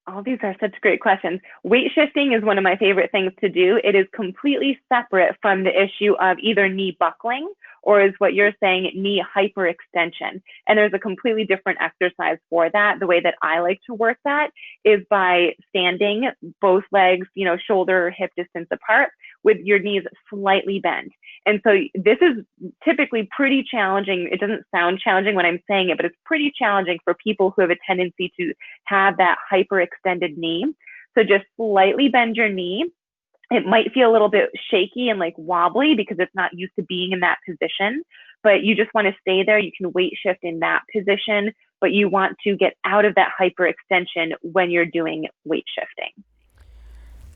all these are such great questions. Weight shifting is one of my favorite things to do. It is completely separate from the issue of either knee buckling or is what you're saying, knee hyperextension. And there's a completely different exercise for that. The way that I like to work that is by standing both legs, shoulder or hip distance apart with your knees slightly bent. And so this is typically pretty challenging. It doesn't sound challenging when I'm saying it, but it's pretty challenging for people who have a tendency to have that hyperextended knee. So just slightly bend your knee. It might feel a little bit shaky and like wobbly because it's not used to being in that position, but you just want to stay there. You can weight shift in that position, but you want to get out of that hyperextension when you're doing weight shifting.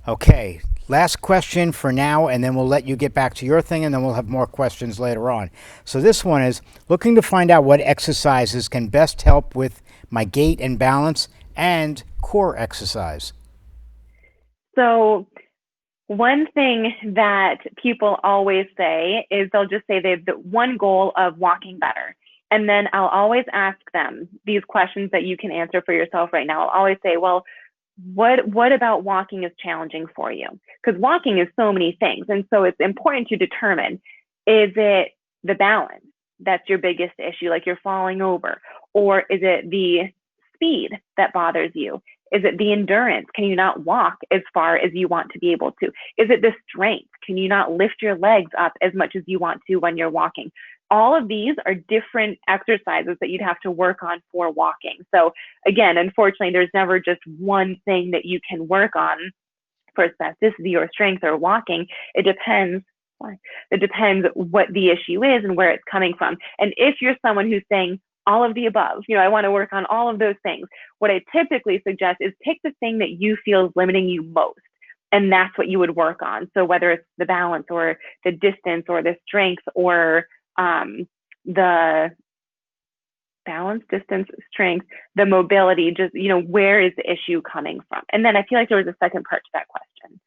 Okay, last question for now, and then we'll let you get back to your thing, and then we'll have more questions later on. So this one is looking to find out what exercises can best help with my gait and balance and core exercise. So one thing that people always say is they'll just say they have the one goal of walking better. And then I'll always ask them these questions that you can answer for yourself right now. I'll always say, well, what about walking is challenging for you? Because walking is so many things. And so it's important to determine, is it the balance that's your biggest issue, like you're falling over? Or is it the speed that bothers you? Is it the endurance? Can you not walk as far as you want to be able to? Is it the strength? Can you not lift your legs up as much as you want to when you're walking? All of these are different exercises that you'd have to work on for walking. So again, unfortunately, there's never just one thing that you can work on for spasticity or strength or walking. It depends. It depends what the issue is and where it's coming from. And if you're someone who's saying all of the above, I want to work on all of those things, what I typically suggest is pick the thing that you feel is limiting you most. And that's what you would work on. So whether it's the balance or the distance or the strength or the balance, distance, strength, the mobility, just, where is the issue coming from? And then I feel like there was a second part to that question.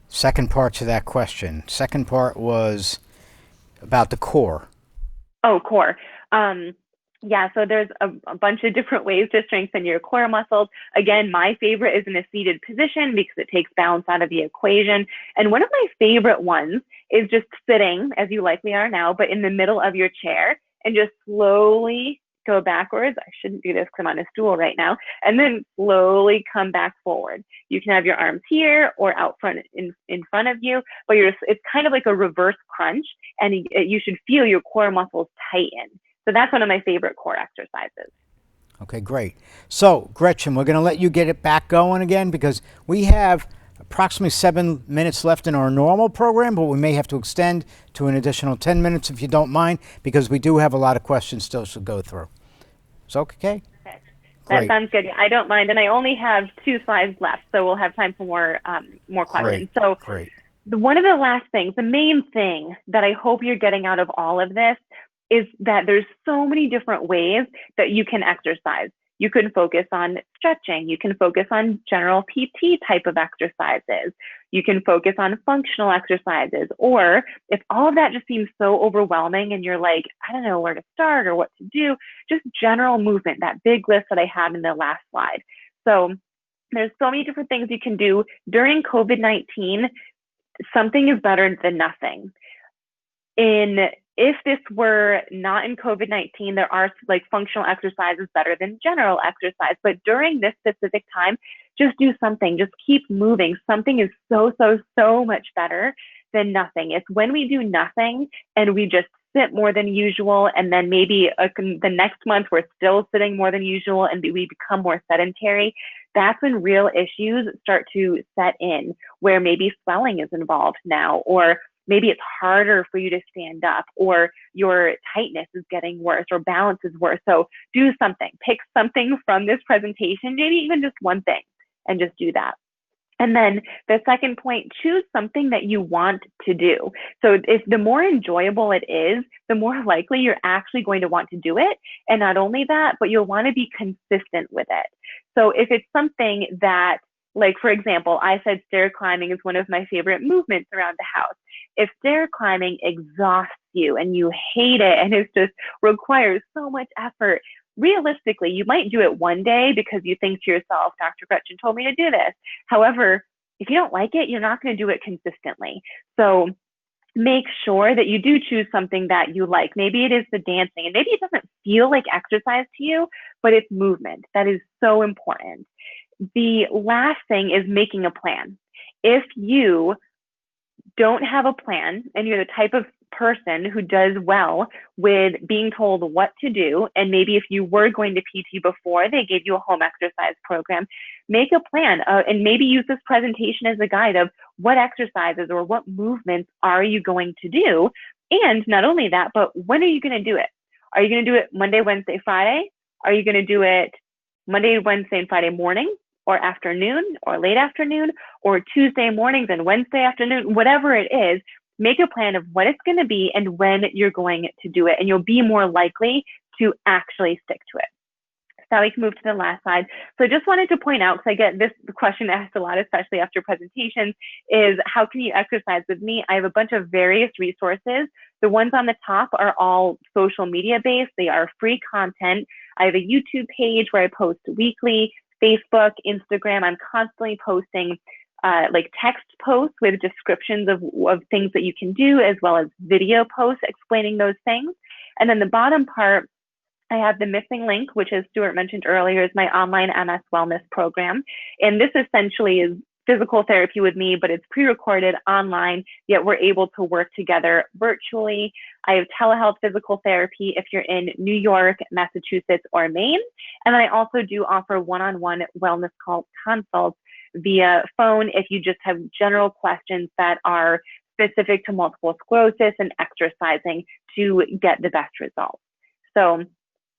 Second part to that question. Second part was about the core. Oh, core. Yeah, so there's a bunch of different ways to strengthen your core muscles. Again, my favorite is in a seated position because it takes balance out of the equation. And one of my favorite ones is just sitting, as you likely are now, but in the middle of your chair and just slowly go backwards. I shouldn't do this because I'm on a stool right now. And then slowly come back forward. You can have your arms here or out front in front of you, but it's kind of like a reverse crunch, and you should feel your core muscles tighten. So that's one of my favorite core exercises. Okay, great. So, Gretchen, we're going to let you get it back going again because we have approximately 7 minutes left in our normal program, but we may have to extend to an additional 10 minutes if you don't mind, because we do have a lot of questions still to go through. So, okay? Okay. Great. That sounds good. I don't mind. And I only have 2 slides left, so we'll have time for more questions. Great. So Great. one of the last things, the main thing that I hope you're getting out of all of this is that there's so many different ways that you can exercise. You can focus on stretching. You can focus on general PT type of exercises. You can focus on functional exercises. Or if all of that just seems so overwhelming and you're like, I don't know where to start or what to do, just general movement, that big list that I had in the last slide. So there's so many different things you can do during COVID-19. Something is better than nothing. If this were not in COVID-19, there are like functional exercises better than general exercise. But during this specific time, just do something. Just keep moving. Something is so much better than nothing. It's when we do nothing and we just sit more than usual, and then maybe the next month we're still sitting more than usual and we become more sedentary. That's when real issues start to set in, where maybe swelling is involved now, or maybe it's harder for you to stand up, or your tightness is getting worse, or balance is worse. So do something. Pick something from this presentation, maybe even just one thing, and just do that. And then the second point, choose something that you want to do. So if the more enjoyable it is, the more likely you're actually going to want to do it. And not only that, but you'll want to be consistent with it. So if it's something that, like, for example, I said stair climbing is one of my favorite movements around the house. If stair climbing exhausts you and you hate it and it just requires so much effort, realistically, you might do it one day because you think to yourself, Dr. Gretchen told me to do this. However, if you don't like it, you're not going to do it consistently. So make sure that you do choose something that you like. Maybe it is the dancing, and maybe it doesn't feel like exercise to you, but it's movement. That is so important. The last thing is making a plan. If you don't have a plan and you're the type of person who does well with being told what to do, and maybe if you were going to PT before they gave you a home exercise program, make a plan and maybe use this presentation as a guide of what exercises or what movements are you going to do. And not only that, but when are you going to do it? Are you going to do it Monday, Wednesday, Friday? Are you going to do it Monday, Wednesday, and Friday morning, or afternoon, or late afternoon, or Tuesday mornings and Wednesday afternoon? Whatever it is, make a plan of what it's going to be and when you're going to do it, and you'll be more likely to actually stick to it. Now we can move to the last slide. So I just wanted to point out, because I get this question asked a lot, especially after presentations, is how can you exercise with me? I have a bunch of various resources. The ones on the top are all social media based. They are free content. I have a YouTube page where I post weekly, Facebook, Instagram. I'm constantly posting like text posts with descriptions of things that you can do, as well as video posts explaining those things. And then the bottom part, I have the missing link, which, as Stuart mentioned earlier, is my online MS wellness program. And this essentially is physical therapy with me, but it's pre-recorded online, yet we're able to work together virtually. I have telehealth physical therapy if you're in New York, Massachusetts, or Maine. And then I also do offer one-on-one wellness consults via phone if you just have general questions that are specific to multiple sclerosis and exercising to get the best results. So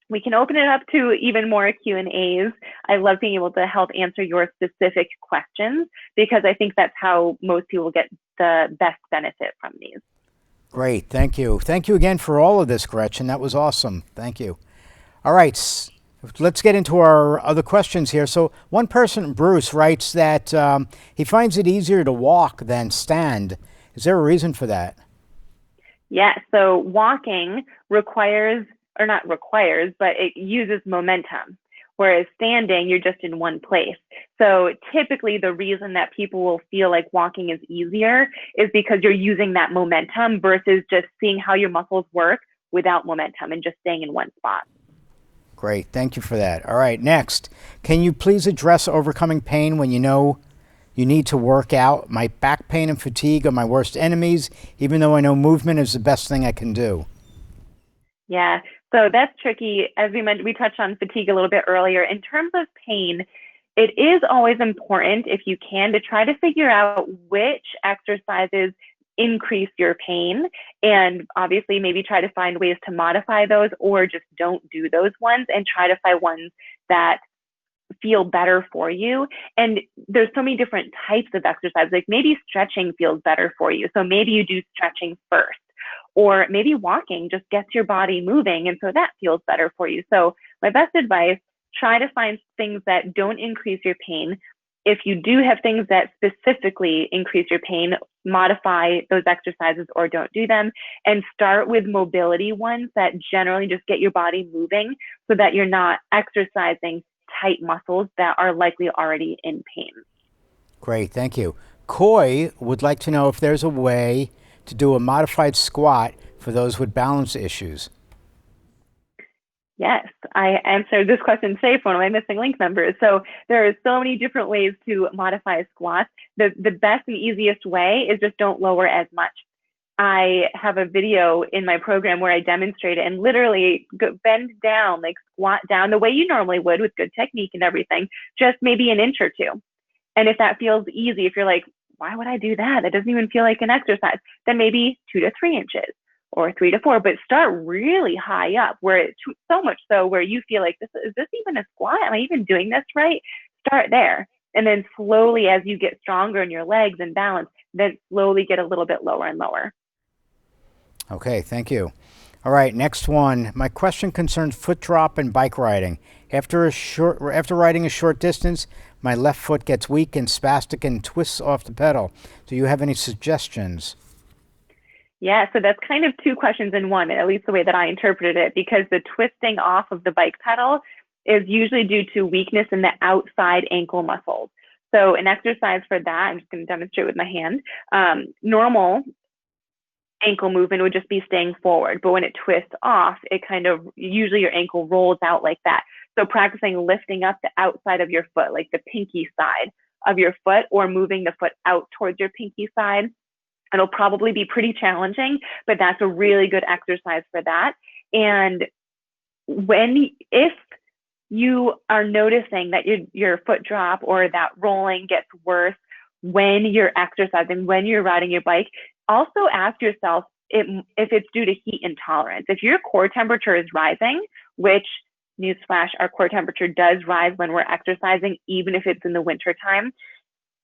we can open it up to even more Q&As. I love being able to help answer your specific questions, because I think that's how most people get the best benefit from these. Great, thank you. Thank you again for all of this, Gretchen. That was awesome. Thank you. All right, let's get into our other questions here. So one person, Bruce, writes that he finds it easier to walk than stand. Is there a reason for that? Yeah, so walking requires, or not requires, but it uses momentum. Whereas standing, you're just in one place. So typically the reason that people will feel like walking is easier is because you're using that momentum versus just seeing how your muscles work without momentum and just staying in one spot. Great. Thank you for that. All right. Next, can you please address overcoming pain when you know you need to work out? My back pain and fatigue are my worst enemies, even though I know movement is the best thing I can do. Yeah, so that's tricky. As we mentioned, we touched on fatigue a little bit earlier. In terms of pain, it is always important, if you can, to try to figure out which exercises increase your pain, and obviously maybe try to find ways to modify those, or just don't do those ones and try to find ones that feel better for you. And there's so many different types of exercise. Like maybe stretching feels better for you, so maybe you do stretching first. Or maybe walking just gets your body moving, and so that feels better for you. So my best advice, try to find things that don't increase your pain. If you do have things that specifically increase your pain, modify those exercises or don't do them, and start with mobility ones that generally just get your body moving so that you're not exercising tight muscles that are likely already in pain. Great. Thank you. Coy would like to know if there's a way to do a modified squat for those with balance issues. Yes, I answered this question today for one of my missing link members. So there are so many different ways to modify squats. The best and easiest way is just don't lower as much. I have a video in my program where I demonstrate it and literally bend down, like squat down the way you normally would with good technique and everything, just maybe an inch or two. And if that feels easy, if you're like, why would I do that? That doesn't even feel like an exercise. Then maybe 2 to 3 inches or 3 to 4, but start really high up where it's so much so where you feel like, is this even a squat? Am I even doing this right? Start there. And then slowly, as you get stronger in your legs and balance, then slowly get a little bit lower and lower. Okay, thank you. All right, next one. My question concerns foot drop and bike riding. After riding a short distance, my left foot gets weak and spastic and twists off the pedal. Do you have any suggestions? Yeah, so that's kind of 2 questions in one, at least the way that I interpreted it, because the twisting off of the bike pedal is usually due to weakness in the outside ankle muscles. So an exercise for that, I'm just going to demonstrate with my hand. Normal ankle movement would just be staying forward, but when it twists off, it kind of, usually your ankle rolls out like that. So practicing lifting up the outside of your foot, like the pinky side of your foot, or moving the foot out towards your pinky side. It'll probably be pretty challenging, but that's a really good exercise for that. And if you are noticing that your foot drop or that rolling gets worse when you're exercising, when you're riding your bike, also ask yourself if it's due to heat intolerance. If your core temperature is rising, which, newsflash, our core temperature does rise when we're exercising, even if it's in the winter time.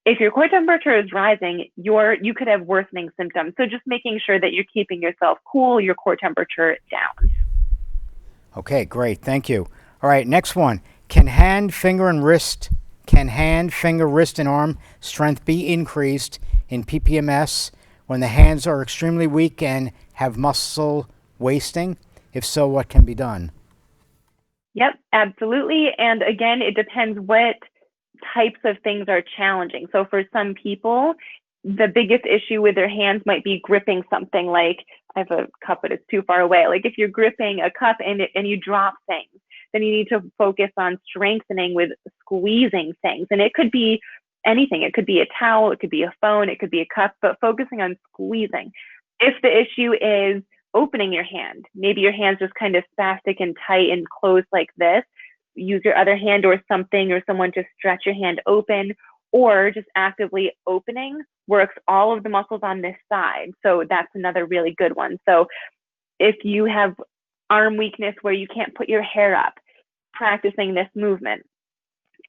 If your core temperature is rising, you could have worsening symptoms. So just making sure that you're keeping yourself cool, your core temperature down. Okay, great. Thank you. All right, next one. Can hand, finger, wrist, and arm strength be increased in PPMS when the hands are extremely weak and have muscle wasting? If so, what can be done? Yep, absolutely. And again, it depends what types of things are challenging. So for some people, the biggest issue with their hands might be gripping something. Like, I have a cup, but it's too far away. Like if you're gripping a cup and you drop things, then you need to focus on strengthening with squeezing things. And it could be anything. It could be a towel, it could be a phone, it could be a cup, but focusing on squeezing. If the issue is opening your hand, maybe your hand's just kind of spastic and tight and closed like this, use your other hand or something or someone to stretch your hand open, or just actively opening works all of the muscles on this side. So that's another really good one. So if you have arm weakness where you can't put your hair up, practicing this movement,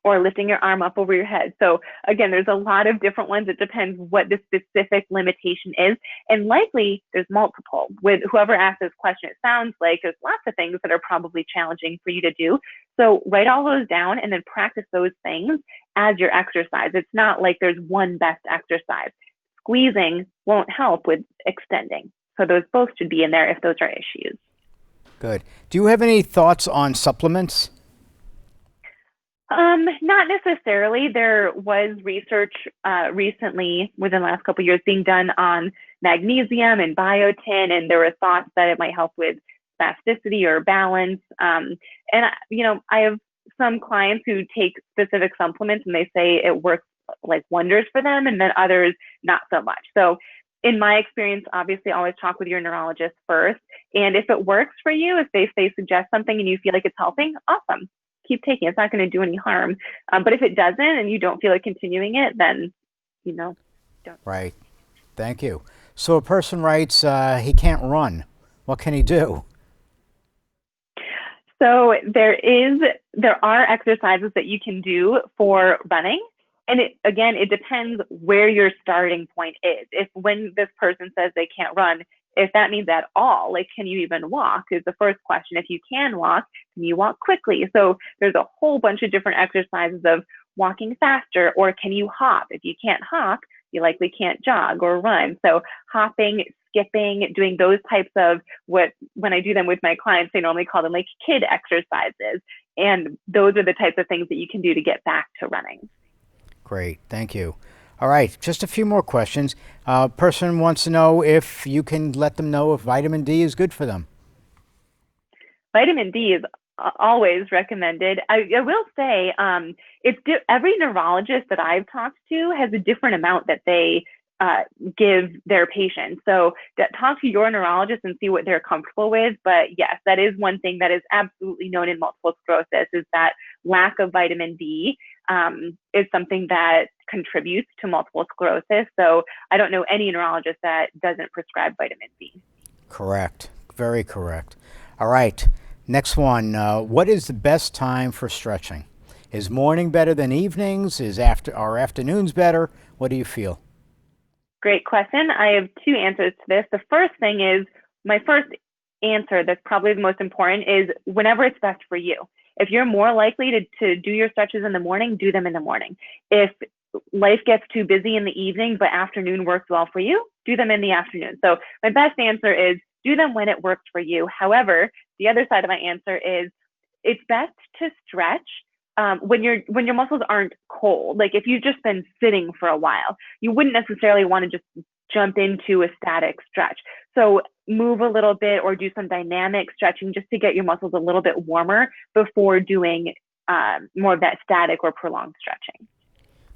or lifting your arm up over your head. So again, there's a lot of different ones. It depends what the specific limitation is. And likely there's multiple. With whoever asked this question, it sounds like there's lots of things that are probably challenging for you to do. So write all those down and then practice those things as your exercise. It's not like there's one best exercise. Squeezing won't help with extending. So those both should be in there if those are issues. Good. Do you have any thoughts on supplements? Not necessarily. There was research recently, within the last couple of years, being done on magnesium and biotin, and there were thoughts that it might help with spasticity or balance. I have some clients who take specific supplements and they say it works like wonders for them, and then others not so much. So in my experience, obviously always talk with your neurologist first. And if it works for you, if they suggest something and you feel like it's helping, awesome. Keep taking it. It's not going to do any harm. But if it doesn't and you don't feel like continuing it, then, don't. Right. Thank you. So a person writes, he can't run. What can he do? So there are exercises that you can do for running. And it depends where your starting point is. If when this person says they can't run, if that means at all, like, can you even walk is the first question. If you can walk, can you walk quickly? So there's a whole bunch of different exercises of walking faster, or can you hop? If you can't hop, you likely can't jog or run. So hopping, skipping, doing those types of when I do them with my clients, they normally call them like kid exercises. And those are the types of things that you can do to get back to running. Great. Thank you. All right, just a few more questions. A person wants to know if you can let them know if vitamin D is good for them. Vitamin D is always recommended. I will say every neurologist that I've talked to has a different amount that they give their patients. So talk to your neurologist and see what they're comfortable with. But yes, that is one thing that is absolutely known in multiple sclerosis, is that lack of vitamin D is something that contributes to multiple sclerosis. So I don't know any neurologist that doesn't prescribe vitamin D. Correct. Very correct. All right. Next one. What is the best time for stretching? Is morning better than evenings? Are afternoons better? What do you feel? Great question. I have two answers to this. The first thing is, my first answer that's probably the most important is whenever it's best for you. If you're more likely to do your stretches in the morning, do them in the morning. If life gets too busy in the evening, but afternoon works well for you, do them in the afternoon. So my best answer is do them when it works for you. However, the other side of my answer is it's best to stretch when your muscles aren't cold. Like if you've just been sitting for a while, you wouldn't necessarily want to just jump into a static stretch. So move a little bit or do some dynamic stretching just to get your muscles a little bit warmer before doing more of that static or prolonged stretching.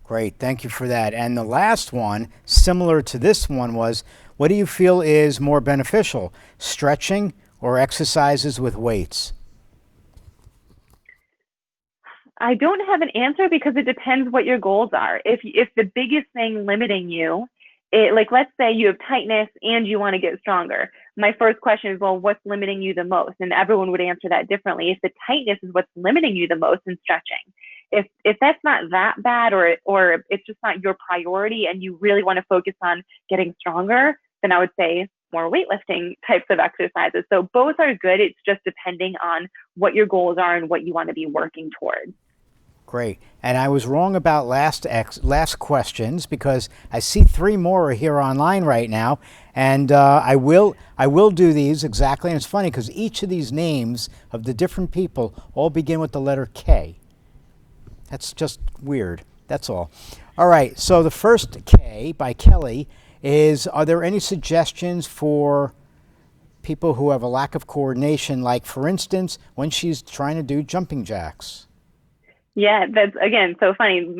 Great, thank you for that. And the last one, similar to this one, was what do you feel is more beneficial, stretching or exercises with weights? I don't have an answer because it depends what your goals are. If the biggest thing limiting you, like let's say you have tightness and you want to get stronger. My first question is, well, what's limiting you the most? And everyone would answer that differently. If the tightness is what's limiting you the most, in stretching. If that's not that bad, or it's just not your priority and you really want to focus on getting stronger, then I would say more weightlifting types of exercises. So both are good. It's just depending on what your goals are and what you want to be working towards. Great. And I was wrong about last questions because I see 3 more are here online right now, and I will do these exactly. And it's funny because each of these names of the different people all begin with the letter K. That's just weird. That's all. All right. So the first K by Kelly is: are there any suggestions for people who have a lack of coordination, like for instance when she's trying to do jumping jacks? Yeah, that's, again, so funny.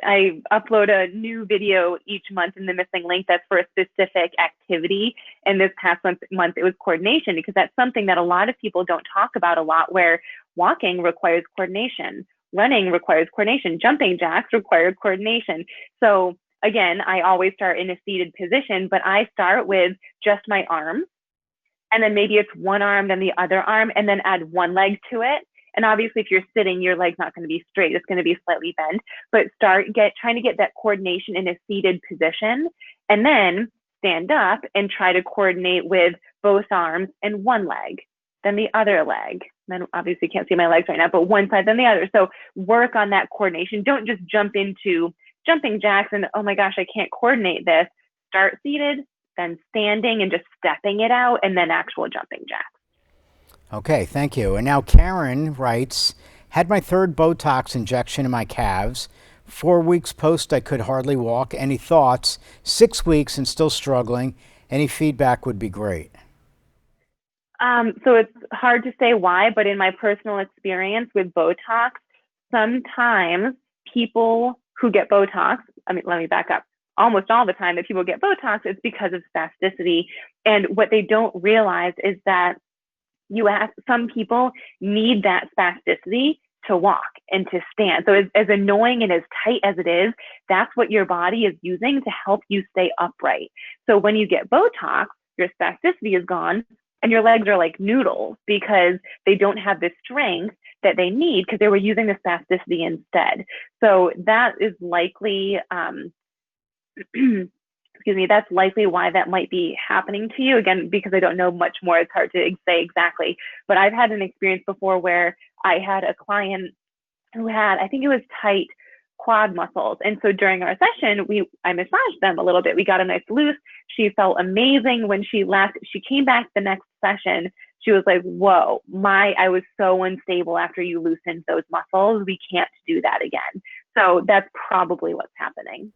I upload a new video each month in the missing link that's for a specific activity. And this past month it was coordination, because that's something that a lot of people don't talk about a lot, where walking requires coordination, running requires coordination, jumping jacks require coordination. So again, I always start in a seated position, but I start with just my arms, and then maybe it's one arm, then the other arm, and then add one leg to it. And obviously, if you're sitting, your leg's not going to be straight. It's going to be slightly bent. But trying to get that coordination in a seated position, and then stand up and try to coordinate with both arms and one leg, then the other leg. Then obviously you can't see my legs right now, but one side, then the other. So work on that coordination. Don't just jump into jumping jacks and, oh my gosh, I can't coordinate this. Start seated, than standing and just stepping it out and then actual jumping jacks. Okay, thank you. And now Karen writes, had my third Botox injection in my calves. 4 weeks post, I could hardly walk. Any thoughts? 6 weeks and still struggling. Any feedback would be great. So it's hard to say why, but in my personal experience with Botox, sometimes people who get Botox, let me back up. Almost all the time that people get Botox, it's because of spasticity. And what they don't realize is that some people need that spasticity to walk and to stand. So as annoying and as tight as it is, that's what your body is using to help you stay upright. So when you get Botox, your spasticity is gone and your legs are like noodles because they don't have the strength that they need because they were using the spasticity instead. So that is likely, that's likely why that might be happening to you. Again, because I don't know much more, it's hard to say exactly. But I've had an experience before where I had a client who had, I think it was tight quad muscles. And so during our session, I massaged them a little bit. We got a nice loose. She felt amazing when she left. She came back the next session. She was like, whoa, I was so unstable after you loosened those muscles. We can't do that again. So that's probably what's happening.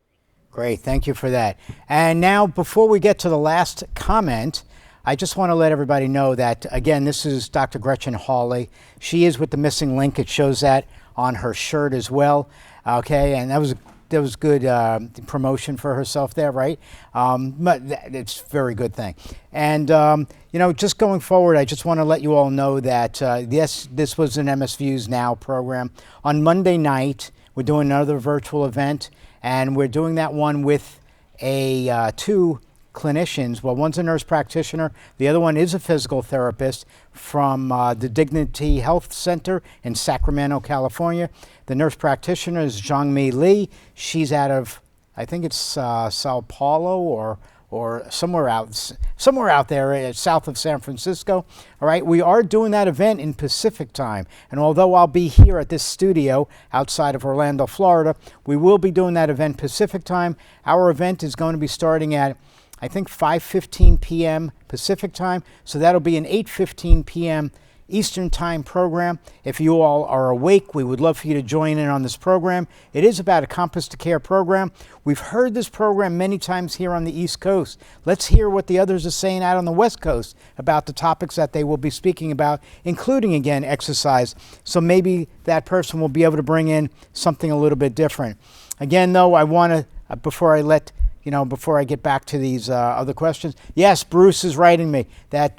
Great, thank you for that. And now, before we get to the last comment, I just want to let everybody know that, again, this is Dr. Gretchen Hawley. She is with the missing link. It shows that on her shirt as well. Okay, and that was good promotion for herself there, right? But it's a very good thing. And, just going forward, I just want to let you all know that, yes, this was an MS Views Now program. On Monday night, we're doing another virtual event. And we're doing that one with two clinicians. Well, one's a nurse practitioner. The other one is a physical therapist from the Dignity Health Center in Sacramento, California. The nurse practitioner is Jongmi Lee. She's out of, I think it's Sao Paulo or somewhere out there south of San Francisco. All right, we are doing that event in Pacific time. And although I'll be here at this studio outside of Orlando, Florida, we will be doing that event Pacific time. Our event is going to be starting at, I think, 5:15 p.m. Pacific time. So that'll be an 8:15 p.m. Eastern Time program. If you all are awake, we would love for you to join in on this program. It is about a Compass to Care program. We've heard this program many times here on the East Coast. Let's hear what the others are saying out on the West Coast about the topics that they will be speaking about, including, again, exercise. So maybe that person will be able to bring in something a little bit different. Again, though, I want to, before I get back to these other questions, yes, Bruce is writing me that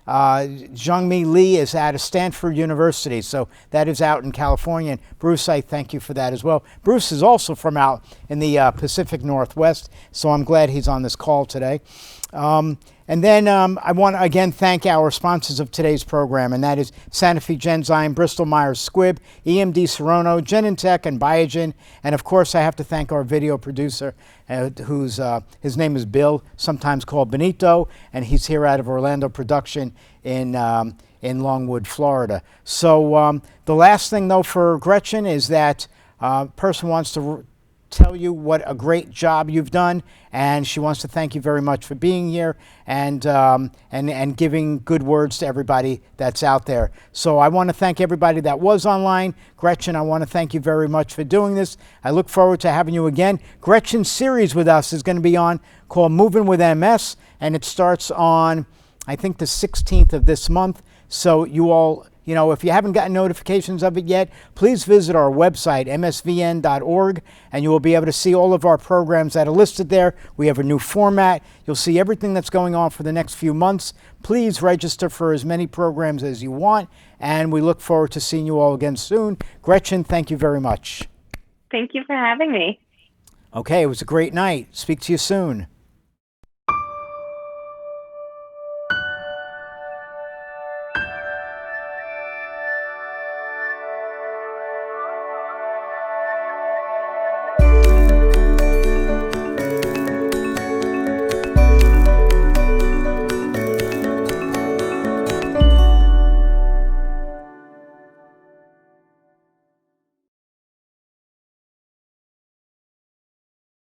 Jongmi Lee is out of Stanford University, so that is out in California. And Bruce, I thank you for that as well. Bruce is also from out in the Pacific Northwest, so I'm glad he's on this call today. And then I want to again thank our sponsors of today's program, and that is Sanofi, Genzyme, Bristol-Myers, Squibb, EMD, Serono, Genentech, and Biogen. And of course, I have to thank our video producer, his name is Bill, sometimes called Benito, and he's here out of Orlando Production in Longwood, Florida. So the last thing, though, for Gretchen is that person wants to tell you what a great job you've done, and she wants to thank you very much for being here and giving good words to everybody that's out there. So I want to thank everybody that was online. Gretchen, I want to thank you very much for doing this. I look forward to having you again. Gretchen's series with us is going to be on called Moving with MS, and it starts on, I think, the 16th of this month. So you all, if you haven't gotten notifications of it yet, please visit our website, msvn.org, and you will be able to see all of our programs that are listed there. We have a new format. You'll see everything that's going on for the next few months. Please register for as many programs as you want, and we look forward to seeing you all again soon. Gretchen, thank you very much. Thank you for having me. Okay, it was a great night. Speak to you soon.